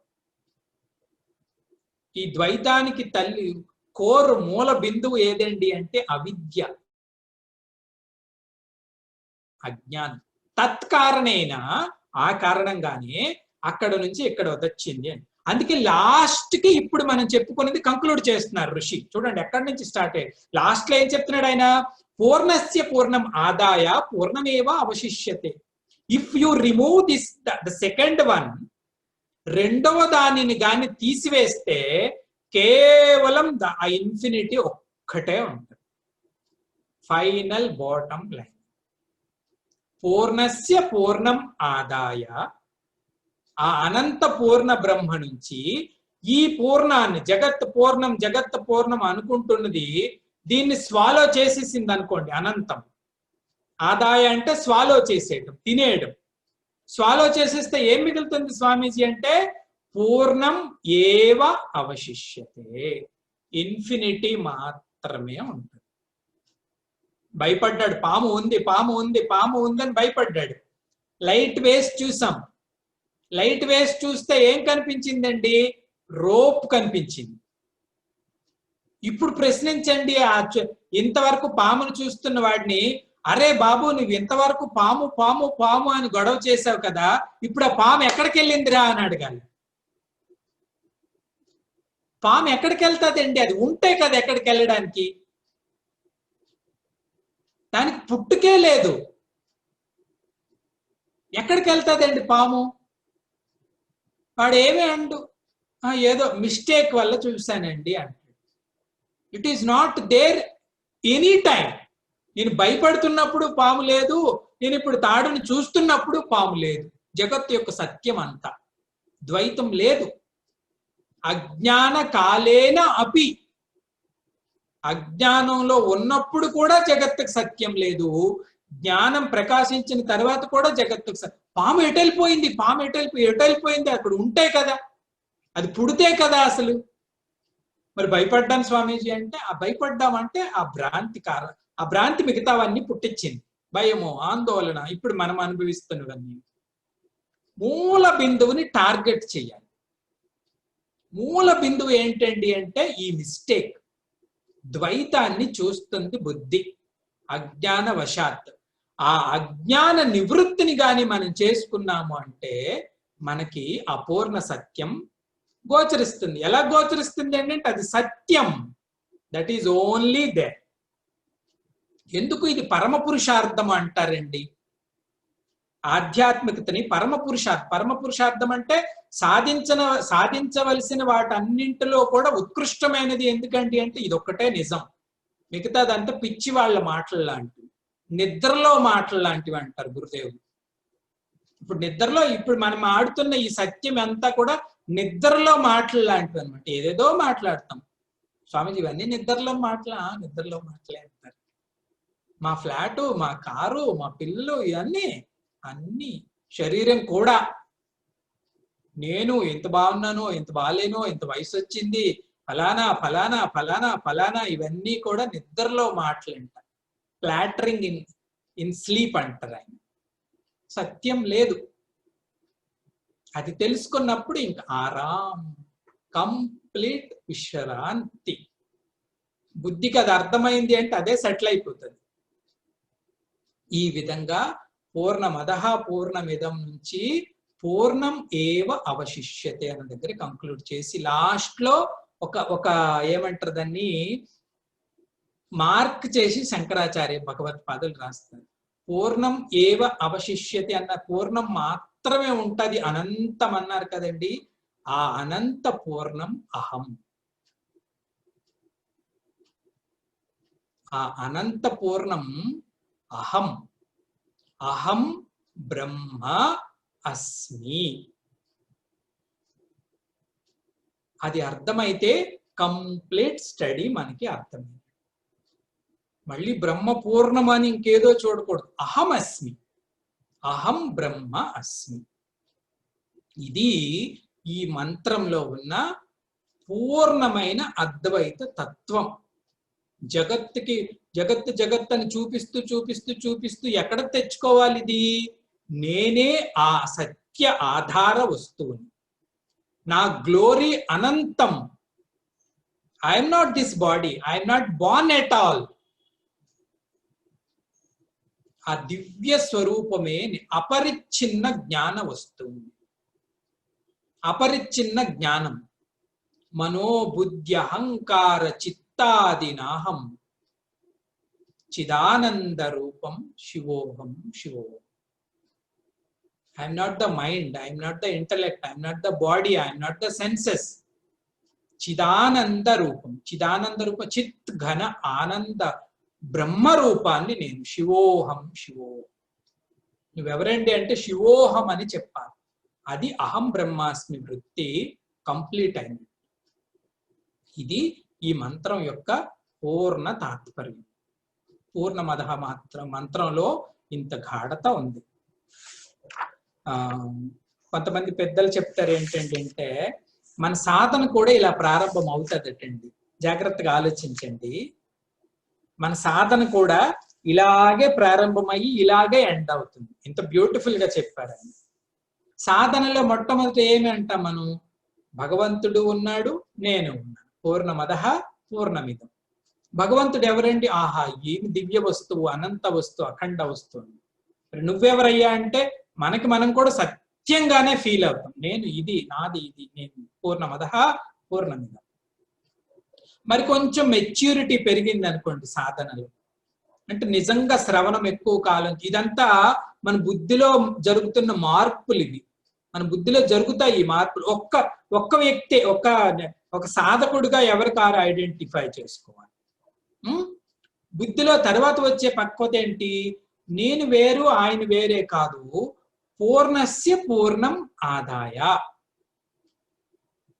ఈ ద్వైతానికి తల్లి కోరు మూల బిందువు ఏదండి అంటే అవిద్య. అజ్ఞానం. తత్కారణేన ఆ కారణంగానే అక్కడ నుంచి ఇక్కడ వచ్చింది అని. అందుకే లాస్ట్ కి ఇప్పుడు మనం చెప్పుకున్నది కంక్లూడ్ చేస్తున్నారు ఋషి. చూడండి ఎక్కడి నుంచి స్టార్ట్ అయ్యి లాస్ట్ లో ఏం చెప్తున్నాడు ఆయన? పూర్ణస్య పూర్ణం ఆదాయ పూర్ణమేవ అవశిష్యతే. If you remove this the second one, రెండవ దానిని గాని తీసివేస్తే కేవలం ఆ ఇన్ఫినిటీ ఒక్కటే ఉంటుంది. Final bottom line. పూర్ణస్య పూర్ణం ఆదాయ, ఆ అనంత పూర్ణ బ్రహ్మ నుంచి ఈ పూర్ణాన్ని జగత్ పూర్ణం అనుకుంటున్నది దీన్ని స్వాలో చేసేసింది అనుకోండి. అనంతం ఆదాయ అంటే స్వాలో చేసేయడం, తినేయడం. స్వాలో చేసేస్తే ఏం మిగులుతుంది స్వామీజీ అంటే పూర్ణం ఏవ అవశిష్యతే, ఇన్ఫినిటీ మాత్రమే ఉంటుంది. భయపడ్డాడు, పాము ఉంది అని భయపడ్డాడు. లైట్ వేస్ చూసాం. లైట్ వేస్ చూస్తే ఏం కనిపించిందండి? రోప్ కనిపించింది. ఇప్పుడు ప్రశ్నించండి, ఇంతవరకు పామును చూస్తున్న వాడిని, అరే బాబు నువ్వు ఇంతవరకు పాము అని గొడవ చేసావు కదా, ఇప్పుడు ఆ పాము ఎక్కడికి వెళ్ళిందిరా అని అడగాలి. పాము ఎక్కడికి వెళ్తాదండి? అది ఉంటే కదా ఎక్కడికి వెళ్ళడానికి. దానికి పుట్టుకే లేదు. ఎక్కడికి వెళ్తాదండి పాము? వాడు ఏమి అండు, ఏదో మిస్టేక్ వల్ల చూశానండి అంటాడు. It is not there any time. నేను భయపడుతున్నప్పుడు పాము లేదు, నేను ఇప్పుడు తాడుని చూస్తున్నప్పుడు పాము లేదు. జగత్తు యొక్క సత్యం అంతా ద్వైతం లేదు. అజ్ఞాన కాలేన అపి, అజ్ఞానంలో ఉన్నప్పుడు కూడా జగత్తుకు సత్యం లేదు. జ్ఞానం ప్రకాశించిన తర్వాత కూడా జగత్తుకు పాము ఎటెళ్ళిపోయింది, ఎటెళ్ళిపోయింది అక్కడ ఉంటే కదా, అది పుడితే కదా అసలు. మరి భయపడ్డాను స్వామీజీ అంటే, ఆ భయపడ్డామంటే ఆ భ్రాంతి మిగతావన్నీ పుట్టించింది. భయము, ఆందోళన, ఇప్పుడు మనం అనుభవిస్తున్నవన్నీ. మూల బిందువుని టార్గెట్ చేయాలి. మూల బిందువు ఏంటండి అంటే ఈ మిస్టేక్. ద్వైతాన్ని చూస్తుంది బుద్ధి అజ్ఞాన వశాత్. ఆ అజ్ఞాన నివృత్తిని గాని మనం చేసుకున్నాము అంటే మనకి అపూర్ణ సత్యం గోచరిస్తుంది. ఎలా గోచరిస్తుంది అంటే అది సత్యం, దట్ ఈజ్ ఓన్లీ దేర్. ఎందుకు ఇది పరమ పురుషార్థం అంటారండి? ఆధ్యాత్మికతని పరమ పురుషార్థం అంటే సాధించవలసిన వాటన్నింటిలో కూడా ఉత్కృష్టమైనది. ఎందుకండి అంటే ఇదొక్కటే నిజం, మిగతాదంతా పిచ్చి వాళ్ళ మాటలు లాంటివి, నిద్రలో మాటలు లాంటివి అంటారు గురుదేవులు. ఇప్పుడు నిద్రలో ఇప్పుడు మనం ఆడుతున్న ఈ సత్యం అంతా కూడా నిద్రలో మాటలు లాంటివి అనమాట. ఏదేదో మాట్లాడతాం. స్వామిజీ ఇవన్నీ నిద్రలో మాటలే అంటారు. మా ఫ్లాటు, మా కారు, మా పిల్లలు, ఇవన్నీ అన్ని శరీరం కూడా. నేను ఎంత బాగున్నానో, ఎంత బాగాలేనో, ఎంత వయసు వచ్చింది, ఫలానా ఫలానా ఫలానా ఫలానా, ఇవన్నీ కూడా నిద్రలో మాటలంట. ఫ్లాటరింగ్ ఇన్ స్లీప్ అంటారు ఆయన. సత్యం లేదు. అది తెలుసుకున్నప్పుడు ఇంకా ఆరాం, కంప్లీట్ విశ్రాంతి. బుద్ధికి అది అర్థమైంది అంటే అదే సెటిల్ అయిపోతుంది. ఈ విధంగా పూర్ణమదః పూర్ణమిదం నుంచి పూర్ణం ఏవ అవశిష్యతే అన్న దగ్గర కంక్లూడ్ చేసి లాస్ట్ లో ఒక ఏమంటారు దాన్ని మార్క్ చేసి శంకరాచార్య భగవత్పాదులు రాస్తారు. పూర్ణం ఏవ అవశిష్యతే అన్న పూర్ణం మాత్రమే ఉంటది, అనంతం అన్నారు కదండి. ఆ అనంత పూర్ణం అహం. ఆ అనంత పూర్ణం అహం. అహం బ్రహ్మ అస్మి. అది అర్థమైతే కంప్లీట్ స్టడీ మనకి అర్థమైంది. మళ్ళీ బ్రహ్మ పూర్ణం అని ఇంకేదో చూడకూడదు. అహం అస్మి, అహం బ్రహ్మ అస్మి. ఇది ఈ మంత్రంలో ఉన్న పూర్ణమైన అద్వైత తత్వం. జగత్ అని చూపిస్తూ చూపిస్తూ చూపిస్తూ ఎక్కడ తెచ్చుకోవాలి? ఇది నేనే ఆ సత్య ఆధార వస్తువుని. నా గ్లోరీ అనంతం. I'm not this body, I'm not Born at all. ఆ దివ్య స్వరూపమే అపరిచ్ఛిన్న జ్ఞాన వస్తువు. అపరిచ్ఛిన్న జ్ఞానం. మనోబుద్ధి అహంకార చిత్తాదినాహం చిదానంద రూపం శివోహం శివోహం. I'm not the mind, I'm not the intellect, I'm not the body, I'm not the senses. చిదానంద రూపం. చిదానంద రూపం చిత్ ఘన ఆనంద బ్రహ్మ రూపాన్ని నేను. శివోహం శివోహం. నువ్వెవరండి అంటే శివోహం అని చెప్పాలి. అది అహం బ్రహ్మాస్మి వృత్తి కంప్లీట్ అయింది. ఇది ఈ మంత్రం యొక్క పూర్ణ తాత్పర్యం. పూర్ణమదః మంత్రంలో ఇంత గాఢత ఉంది. కొంతమంది పెద్దలు చెప్తారు ఏంటంటే మన సాధన కూడా ఇలా ప్రారంభం అవుతుందటండి. జాగ్రత్తగా ఆలోచించండి. మన సాధన కూడా ఇలాగే ప్రారంభమయ్యి ఇలాగే ఎండ్ అవుతుంది. ఇంత బ్యూటిఫుల్ గా చెప్పారు. సాధనలో మొట్టమొదటి ఏమి అంటాం మనం? భగవంతుడు ఉన్నాడు, నేను ఉన్నాను. పూర్ణమదః పూర్ణమిదం. భగవంతుడు ఎవరండి? ఆహా, ఏమి దివ్య వస్తువు, అనంత వస్తువు, అఖండ వస్తువు. నువ్వెవరయ్యా అంటే మనకి మనం కూడా సత్యంగానే ఫీల్ అవుతాం. నేను ఇది, నాది ఇది, నేను. పూర్ణమదః పూర్ణమిదం. మరి కొంచెం మెచ్యూరిటీ పెరిగింది అనుకోండి సాధనలో, అంటే నిజంగా శ్రవణం ఎక్కువ కాలం, ఇదంతా మన బుద్ధిలో జరుగుతున్న మార్పులు. ఇవి మన బుద్ధిలో జరుగుతాయి ఈ మార్పులు. ఒక్క వ్యక్తి, ఒక సాధకుడుగా ఎవరికారు ఐడెంటిఫై చేసుకోవాలి. బుద్ధిలో తర్వాత వచ్చే పక్వత ఏంటి? నేను వేరు, ఆయన వేరే కాదు. పూర్ణస్య పూర్ణం ఆదాయ.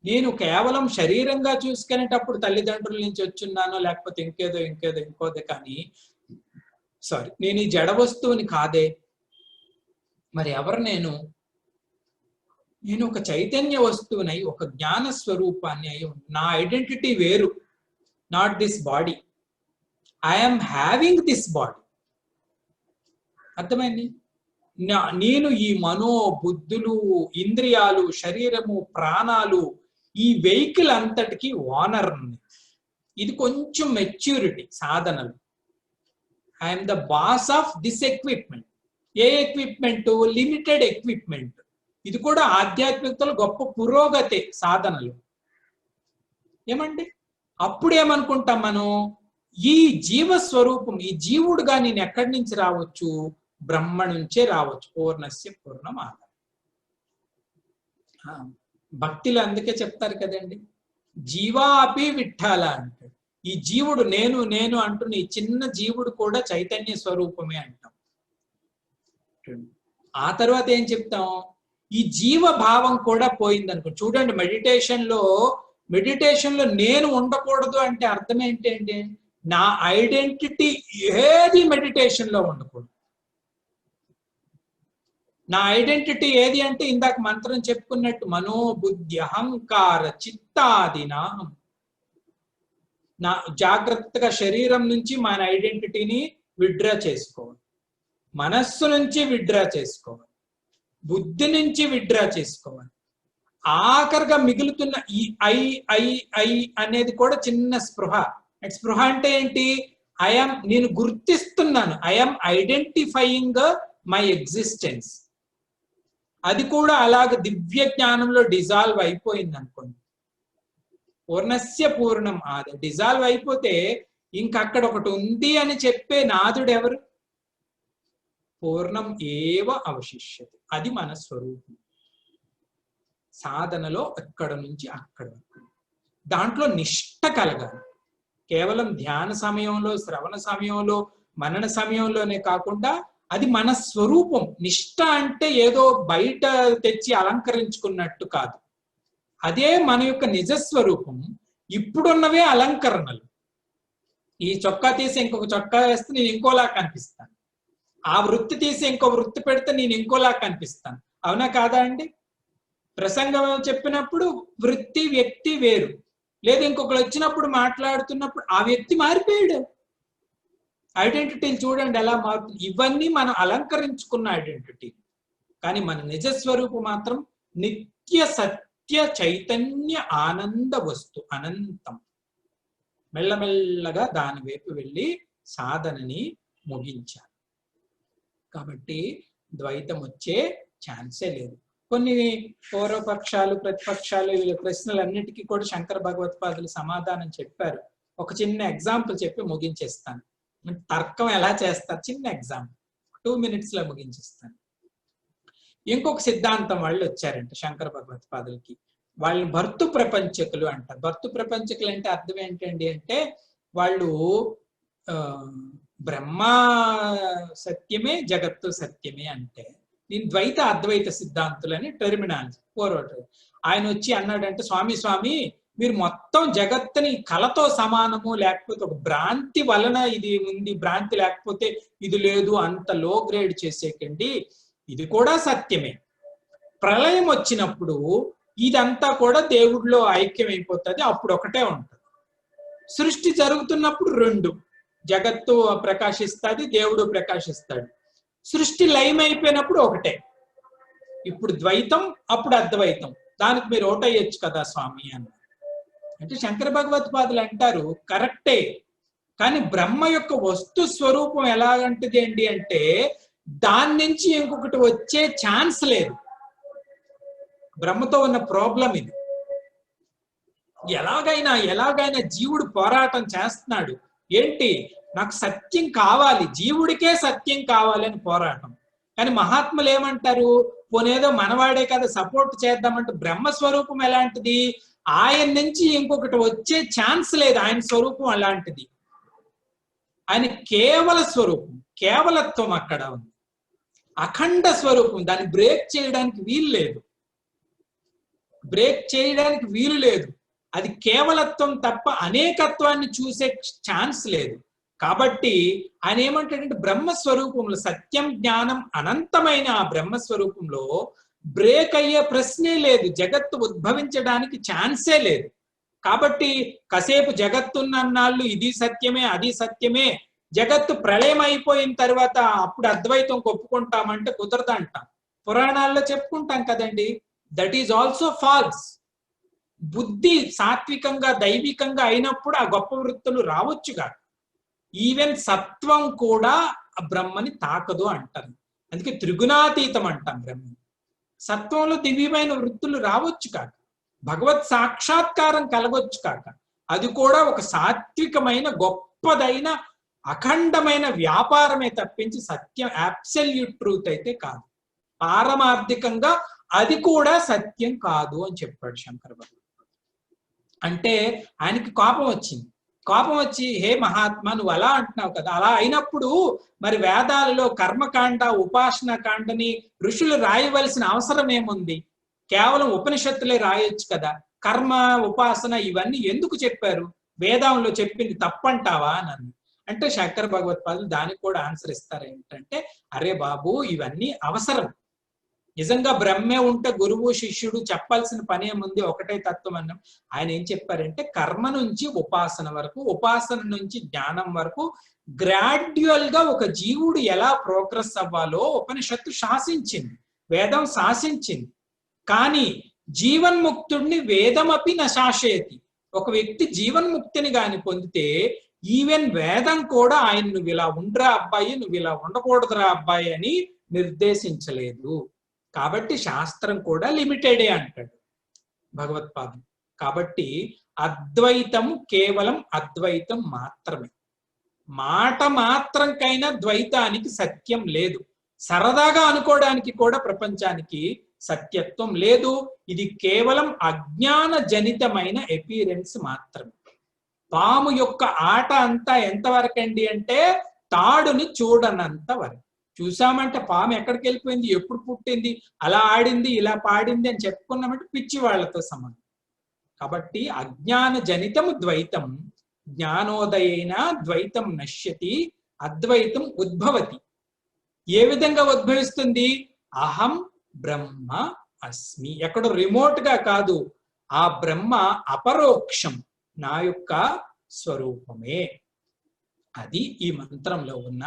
నేను కేవలం శరీరంగా చూసుకునేటప్పుడు తల్లిదండ్రుల నుంచి వచ్చున్నానో లేకపోతే ఇంకోదే కానీ నేను ఈ జడ వస్తువుని కాదే. మరి ఎవరు నేను? నేను ఒక చైతన్య వస్తువునై, ఒక జ్ఞాన స్వరూపాన్ని అయి. నా ఐడెంటిటీ వేరు. Not this body. I'm having this body. అర్థమైంది? నేను ఈ మనో బుద్ధులు, ఇంద్రియాలు, శరీరము, ప్రాణాలు, ఈ వెహికల్ అంతటికి ఓనర్. ఇది కొంచెం మెచ్యూరిటీ సాధనలు. I'm the boss of this equipment. A equipment? Limited equipment. ఇది కూడా ఆధ్యాత్మికతలో గొప్ప పురోగతి సాధనలు. ఏమండి? అప్పుడు ఏమనుకుంటాం మనం? ఈ జీవస్వరూపం, ఈ జీవుడుగా నేను ఎక్కడి నుంచి రావచ్చు? బ్రహ్మ నుంచే రావచ్చు. పూర్ణస్య పూర్ణం ఆదాయ. భక్తులు అందుకే చెప్తారు కదండి, జీవా అపి విఠాల అంటాడు. ఈ జీవుడు నేను నేను అంటున్న ఈ చిన్న జీవుడు కూడా చైతన్య స్వరూపమే అంటాం. ఆ తర్వాత ఏం చెప్తాం? ఈ జీవ భావం కూడా పోయింది అనుకో. చూడండి, మెడిటేషన్ లో నేను ఉండకూడదు అంటే అర్థం ఏంటంటే నా ఐడెంటిటీ ఏది మెడిటేషన్ లో ఉండకూడదు. నా ఐడెంటిటీ ఏది అంటే ఇందాక మంత్రం చెప్పుకున్నట్టు మనోబుద్ధి అహంకార చిత్తాదినాహం. నా జాగ్రత్తగా శరీరం నుంచి మన ఐడెంటిటీని విత్డ్రా చేసుకోవాలి, మనస్సు నుంచి విత్డ్రా చేసుకోవాలి, బుద్ధి నుంచి విత్డ్రా చేసుకోవాలి. ఆఖరిగా మిగులుతున్న ఈ ఐ అనేది కూడా చిన్న స్పృహ. స్పృహ అంటే ఏంటి? నేను గుర్తిస్తున్నాను. I'm identifying my existence. అది కూడా అలాగ దివ్య జ్ఞానంలో డిజాల్వ్ అయిపోయింది అనుకోండి. పూర్ణస్య పూర్ణం ఆదాయ. డిజాల్వ్ అయిపోతే ఇంకక్కడ ఒకటి ఉంది అని చెప్పే నాదుడు ఎవరు? పూర్ణం ఏవ అవశిష్యతే. అది మన స్వరూపం. సాధనలో అక్కడ నుంచి అక్కడ దాంట్లో నిష్ఠ కలగాలి. కేవలం ధ్యాన సమయంలో, శ్రవణ సమయంలో, మనన సమయంలోనే కాకుండా అది మన స్వరూపం. నిష్ఠ అంటే ఏదో బయట తెచ్చి అలంకరించుకున్నట్టు కాదు. అదే మన యొక్క నిజస్వరూపం. ఇప్పుడున్నవే అలంకరణలు. ఈ చొక్కా తీసి ఇంకొక చొక్కా వేస్తే నేను ఇంకోలా కనిపిస్తాను. ఆ వృత్తి తీసి ఇంకో వృత్తి పెడితే నేను ఇంకోలా కనిపిస్తాను. అవునా కాదా అండి? ప్రసంగం చెప్పినప్పుడు వృత్తి వ్యక్తి వేరు. లేదు ఇంకొకరు వచ్చినప్పుడు మాట్లాడుతున్నప్పుడు ఆ వ్యక్తి మారిపోయాడు. ఐడెంటిటీలు చూడండి ఎలా మారుతుంది. ఇవన్నీ మనం అలంకరించుకున్న ఐడెంటిటీ. కానీ మన నిజస్వరూపం మాత్రం నిత్య సత్య చైతన్య ఆనంద వస్తు, అనంతం. మెల్లమెల్లగా దాని వైపు వెళ్ళి సాధనని ముగించాలి. కాబట్టి ద్వైతం వచ్చే ఛాన్సే లేదు. కొన్ని పూర్వపక్షాలు ప్రతిపక్షాలు వీళ్ళ ప్రశ్నలన్నిటికీ కూడా శంకర భగవత్పాదులు సమాధానం చెప్పారు. ఒక చిన్న ఎగ్జాంపుల్ చెప్పి ముగించేస్తాను. తర్కం ఎలా చేస్తారు, చిన్న ఎగ్జాంపుల్ 2 minutes లో ముగించేస్తాను. ఇంకొక సిద్ధాంతం వాళ్ళు వచ్చారంట శంకర భగవత్పాదులకి. వాళ్ళని భర్తృ ప్రపంచకులు అంటారు. భర్తృ ప్రపంచకులు అంటే అర్థం ఏంటండి అంటే వాళ్ళు బ్రహ్మ సత్యమే జగత్తు సత్యమే అంటే దీని ద్వైత అద్వైత సిద్ధాంతులని టెర్మినాలజీ పూర్వ. ఆయన వచ్చి అన్నాడంటే స్వామి మీరు మొత్తం జగత్తుని కళతో సమానము, లేకపోతే ఒక భ్రాంతి వలన ఇది ఉంది, భ్రాంతి లేకపోతే ఇది లేదు, అంత లో గ్రేడ్ చేసేకండి. ఇది కూడా సత్యమే. ప్రళయం వచ్చినప్పుడు ఇదంతా కూడా దేవుడిలో ఐక్యమైపోతుంది, అప్పుడు ఒకటే ఉంటుంది. సృష్టి జరుగుతున్నప్పుడు 2, జగత్తు ప్రకాశిస్తుంది, దేవుడు ప్రకాశిస్తాడు. సృష్టి లయం అయిపోయినప్పుడు ఒకటే. ఇప్పుడు ద్వైతం, అప్పుడు అద్వైతం. దానికి మీరు ఓటయ్యొచ్చు కదా స్వామి అన్న. అంటే శంకర భగవత్పాదులు అంటారు కరెక్టే, కానీ బ్రహ్మ యొక్క వస్తు స్వరూపం ఎలాగంటిది ఏంటి అంటే దాని నుంచి ఇంకొకటి వచ్చే ఛాన్స్ లేదు. బ్రహ్మతో ఉన్న ప్రాబ్లం ఇది. ఎలాగైనా జీవుడు పోరాటం చేస్తున్నాడు. ఏంటి, నాకు సత్యం కావాలి, జీవుడికే సత్యం కావాలి అని పోరాటం. కానీ మహాత్ములు ఏమంటారు, పోనేదో మనవాడే కదా సపోర్ట్ చేద్దామంటే బ్రహ్మస్వరూపం ఎలాంటిది, ఆయన నుంచి ఇంకొకటి వచ్చే ఛాన్స్ లేదు. ఆయన స్వరూపం అలాంటిది. ఆయన కేవల స్వరూపం, కేవలత్వం అక్కడ ఉంది. అఖండ స్వరూపం, దాన్ని బ్రేక్ చేయడానికి వీలు లేదు. అది కేవలత్వం తప్ప అనేకత్వాన్ని చూసే ఛాన్స్ లేదు. కాబట్టి ఆయన ఏమంటాడంటే బ్రహ్మస్వరూపంలో సత్యం జ్ఞానం అనంతమైన ఆ బ్రహ్మస్వరూపంలో బ్రేక్ అయ్యే ప్రశ్నే లేదు, జగత్తు ఉద్భవించడానికి ఛాన్సే లేదు. కాబట్టి కాసేపు జగత్తున్నన్నాళ్ళు ఇది సత్యమే అది సత్యమే, జగత్తు ప్రళయం అయిపోయిన తర్వాత అప్పుడు అద్వైతం ఒప్పుకుంటామంటే కుదరదంటాం. పురాణాల్లో చెప్పుకుంటాం కదండి, దట్ ఈజ్ ఆల్సో ఫాల్స్. బుద్ధి సాత్వికంగా దైవికంగా అయినప్పుడు ఆ గొప్ప వృత్తులు రావచ్చుగా. ఈవెన్ సత్వం కూడా బ్రహ్మని తాకదు అంటారు. అందుకే త్రిగుణాతీతం అంటాం బ్రహ్మ. సత్వంలో దివ్యమైన వృత్తులు రావచ్చు కాక, భగవత్ సాక్షాత్కారం కలగొచ్చు కాక, అది కూడా ఒక సాత్వికమైన గొప్పదైన అఖండమైన వ్యాపారమే తప్పించి సత్యం అబ్సల్యూట్ ట్రూత్ అయితే కాదు. పారమార్థికంగా అది కూడా సత్యం కాదు అని చెప్పాడు శంకర భగవత్పాదులు. అంటే ఆయనకి కోపం వచ్చి హే మహాత్మా నువ్వు అలా అంటున్నావు కదా, అలా అయినప్పుడు మరి వేదాలలో కర్మకాండ ఉపాసన కాండని ఋషులు రాయవలసిన అవసరం ఏముంది, కేవలం ఉపనిషత్తులే రాయొచ్చు కదా, కర్మ ఉపాసన ఇవన్నీ ఎందుకు చెప్పారు, వేదంలో చెప్పింది తప్పంటావా నన్ను అంటే శంకర భగవత్పాదులు దానికి కూడా ఆన్సర్ ఇస్తారు. ఏంటంటే అరే బాబు ఇవన్నీ అవసరం. నిజంగా బ్రహ్మే ఉంటే గురువు శిష్యుడు చెప్పాల్సిన పని ఏముంది, ఒకటే తత్వం అన్నాం. ఆయన ఏం చెప్పారంటే కర్మ నుంచి ఉపాసన వరకు, ఉపాసన నుంచి జ్ఞానం వరకు గ్రాడ్యువల్ గా ఒక జీవుడు ఎలా ప్రోగ్రెస్ అవ్వాలో ఉపనిషత్తు శాసించింది, వేదం శాసించింది. కానీ జీవన్ముక్తుడిని వేదమపి నశాశయతి. ఒక వ్యక్తి జీవన్ముక్తిని గాని పొందితే ఈవెన్ వేదం కూడా ఆయన నువ్వు ఇలా ఉండరా అబ్బాయి, నువ్వు ఇలా ఉండకూడదురా అబ్బాయి అని నిర్దేశించలేదు. కాబట్టి శాస్త్రం కూడా లిమిటెడే అంటాడు భగవత్పాదం. కాబట్టి అద్వైతం కేవలం అద్వైతం మాత్రమే. మాట మాత్రంకైనా ద్వైతానికి సత్యం లేదు. సరదాగా అనుకోవడానికి కూడా ప్రపంచానికి సత్యత్వం లేదు. ఇది కేవలం అజ్ఞాన జనితమైన ఎపీరెన్స్ మాత్రమే. పాము యొక్క ఆట అంతా ఎంతవరకండి అంటే తాడుని చూడనంత వరకు. చూసామంటే పాము ఎక్కడికి వెళ్ళిపోయింది, ఎప్పుడు పుట్టింది, అలా ఆడింది ఇలా పాడింది అని చెప్పుకున్నామంటే పిచ్చి వాళ్లతో సమానం. కాబట్టి అజ్ఞాన జనితము ద్వైతం, జ్ఞానోదయైన ద్వైతం నశ్యతి, అద్వైతం ఉద్భవతి. ఏ విధంగా ఉద్భవిస్తుంది, అహం బ్రహ్మ అస్మి, ఎక్కడో రిమోట్ గా కాదు, ఆ బ్రహ్మ అపరోక్షం, నా యొక్క స్వరూపమే. అది ఈ మంత్రంలో ఉన్న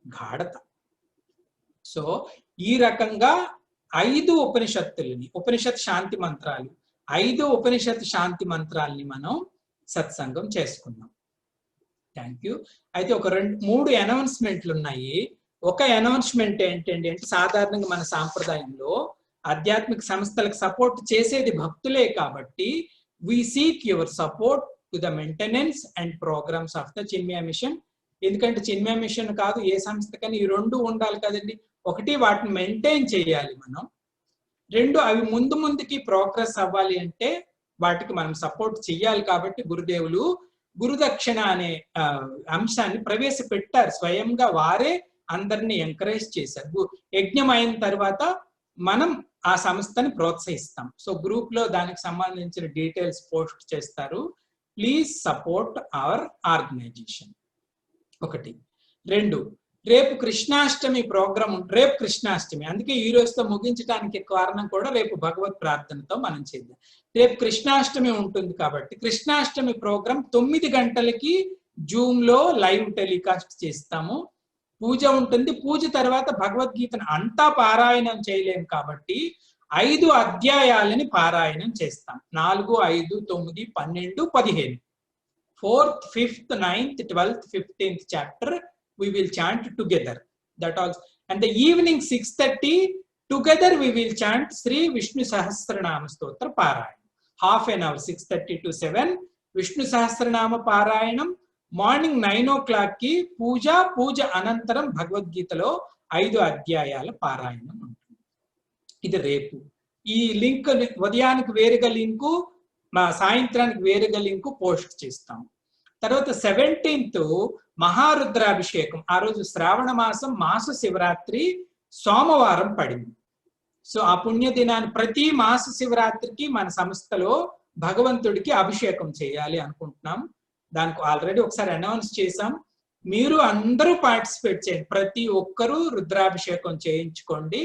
గాఢత. సో ఈ రకంగా 5 ఉపనిషత్తులని, ఉపనిషత్ శాంతి మంత్రాలు, 5 ఉపనిషత్ శాంతి మంత్రాలని మనం సత్సంగం చేసుకున్నాం. Thank you. అయితే ఒక 2-3 అనౌన్స్మెంట్లు ఉన్నాయి. ఒక అనౌన్స్మెంట్ ఏంటండి అంటే సాధారణంగా మన సాంప్రదాయంలో ఆధ్యాత్మిక సంస్థలకు సపోర్ట్ చేసేది భక్తులే కాబట్టి we seek your support to the maintenance and programmes of the Chinmaya mission. ఎందుకంటే చిన్మయ మిషన్ కాదు ఏ సంస్థకని ఈ రెండు ఉండాలి కదండి. ఒకటి వాటిని మెయింటైన్ చేయాలి మనం, రెండు అవి ముందుకి ప్రోగ్రెస్ అవ్వాలి అంటే వాటికి మనం సపోర్ట్ చెయ్యాలి. కాబట్టి గురుదేవులు గురుదక్షిణ అనే అంశాన్ని ప్రవేశపెట్టారు. స్వయంగా వారే అందరినీ ఎంకరేజ్ చేశారు. యజ్ఞం అయిన తర్వాత మనం ఆ సంస్థని ప్రోత్సహిస్తాం. సో గ్రూప్ లో దానికి సంబంధించిన డీటెయిల్స్ పోస్ట్ చేస్తారు. Please support our organisation. ఒకటి. రెండు, రేపు కృష్ణాష్టమి ప్రోగ్రామ్, రేపు కృష్ణాష్టమి, అందుకే ఈ రోజుతో ముగించడానికి కారణం కూడా రేపు భగవత్ ప్రార్థనతో మనం చేద్దాం. రేపు కృష్ణాష్టమి ఉంటుంది కాబట్టి కృష్ణాష్టమి ప్రోగ్రామ్ 9 గంటలకి జూమ్ లో లైవ్ టెలికాస్ట్ చేస్తాము. పూజ ఉంటుంది. పూజ తర్వాత భగవద్గీతను అంతా పారాయణం చేయలేము కాబట్టి 5 అధ్యాయాలని పారాయణం చేస్తాం. 4, 5, 9, 12, 15. 4th, 5th, 9th, 12th, 15th chapter we will chant together. That also. And the evening 6:30 together we will chant Sri Vishnu Sahasranama Stotra Parayana. Half an hour, 6:30 to 7 Vishnu Sahasranama Parayanam. Morning 9 o'clock కి పూజ అనంతరం భగవద్గీతలో 5 అధ్యాయాల పారాయణం ఉంటుంది. ఇది రేపు. ఈ link ఉదయానికి వేరుగా లింకు, మా సాయంత్రానికి వేరుగా లింకు పోస్ట్ చేస్తాం. తర్వాత 17th మహారుద్రాభిషేకం. ఆ రోజు శ్రావణ మాసం మాస శివరాత్రి సోమవారం పడింది. సో ఆ పుణ్యదినాన్ని ప్రతి మాస శివరాత్రికి మన సంస్థలో భగవంతుడికి అభిషేకం చేయాలి అనుకుంటున్నాం. దానికి ఆల్రెడీ ఒకసారి అనౌన్స్ చేశాం. మీరు అందరూ పార్టిసిపేట్ చేయండి. ప్రతి ఒక్కరూ రుద్రాభిషేకం చేయించుకోండి.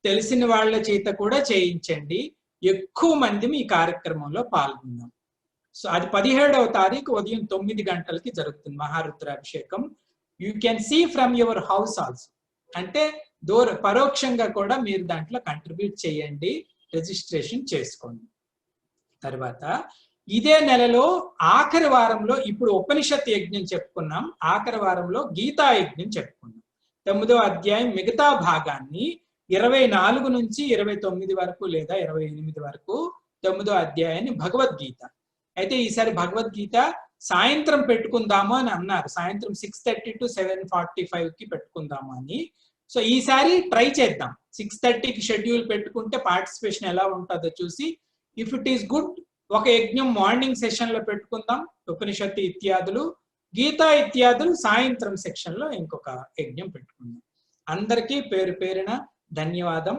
తెలిసిన వాళ్ళ చేత కూడా చేయించండి. ఎక్కువ మంది ఈ కార్యక్రమంలో పాల్గొందాం. సో అది 17వ తారీఖు ఉదయం 9 గంటలకి జరుగుతుంది మహారుద్రాభిషేకం. You can see from your house also. అంటే పరోక్షంగా కూడా మీరు దాంట్లో కంట్రిబ్యూట్ చేయండి, రిజిస్ట్రేషన్ చేసుకోండి. తర్వాత ఇదే నెలలో ఆఖరి వారంలో ఇప్పుడు ఉపనిషత్ యజ్ఞం చెప్పుకున్నాం. ఆఖరి వారంలో గీతా యజ్ఞం చెప్పుకున్నాం. 9వ అధ్యాయం మిగతా భాగాన్ని 24 నుంచి 29 వరకు లేదా 28 వరకు 9వ అధ్యాయాన్ని భగవద్గీత. అయితే ఈసారి భగవద్గీత సాయంత్రం పెట్టుకుందాము అని అన్నారు. సాయంత్రం 6:30 to 7:45 కి పెట్టుకుందాము అని. సో ఈసారి ట్రై చేద్దాం. 6:30కి షెడ్యూల్ పెట్టుకుంటే పార్టిసిపేషన్ ఎలా ఉంటుందో చూసి, ఇఫ్ ఇట్ ఈస్ గుడ్ ఒక యజ్ఞం మార్నింగ్ సెషన్ లో పెట్టుకుందాం. ఉపనిషత్తు ఇత్యాదులు, గీతా ఇత్యాదులు సాయంత్రం సెక్షన్ లో ఇంకొక యజ్ఞం పెట్టుకుందాం. అందరికీ పేరు పేరున ధన్యవాదం.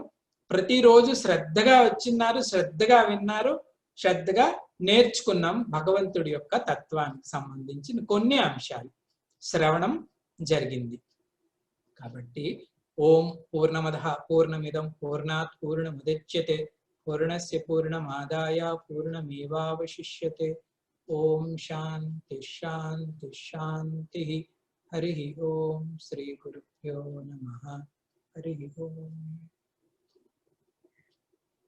ప్రతిరోజు శ్రద్ధగా వచ్చిన్నారు, శ్రద్ధగా విన్నారు, శ్రద్ధగా నేర్చుకున్నాం. భగవంతుడి యొక్క తత్వానికి సంబంధించిన కొన్ని అంశాలు శ్రవణం జరిగింది. కాబట్టి ఓం పూర్ణమదః పూర్ణమిదం పూర్ణాత్ పూర్ణముదచ్యతే పూర్ణస్య పూర్ణమాదాయ పూర్ణమేవావశిష్యతే. ఓం శాంతి శాంతి శాంతి. హరి ఓం. శ్రీ గురుభ్యో నమః. హరి ఓం.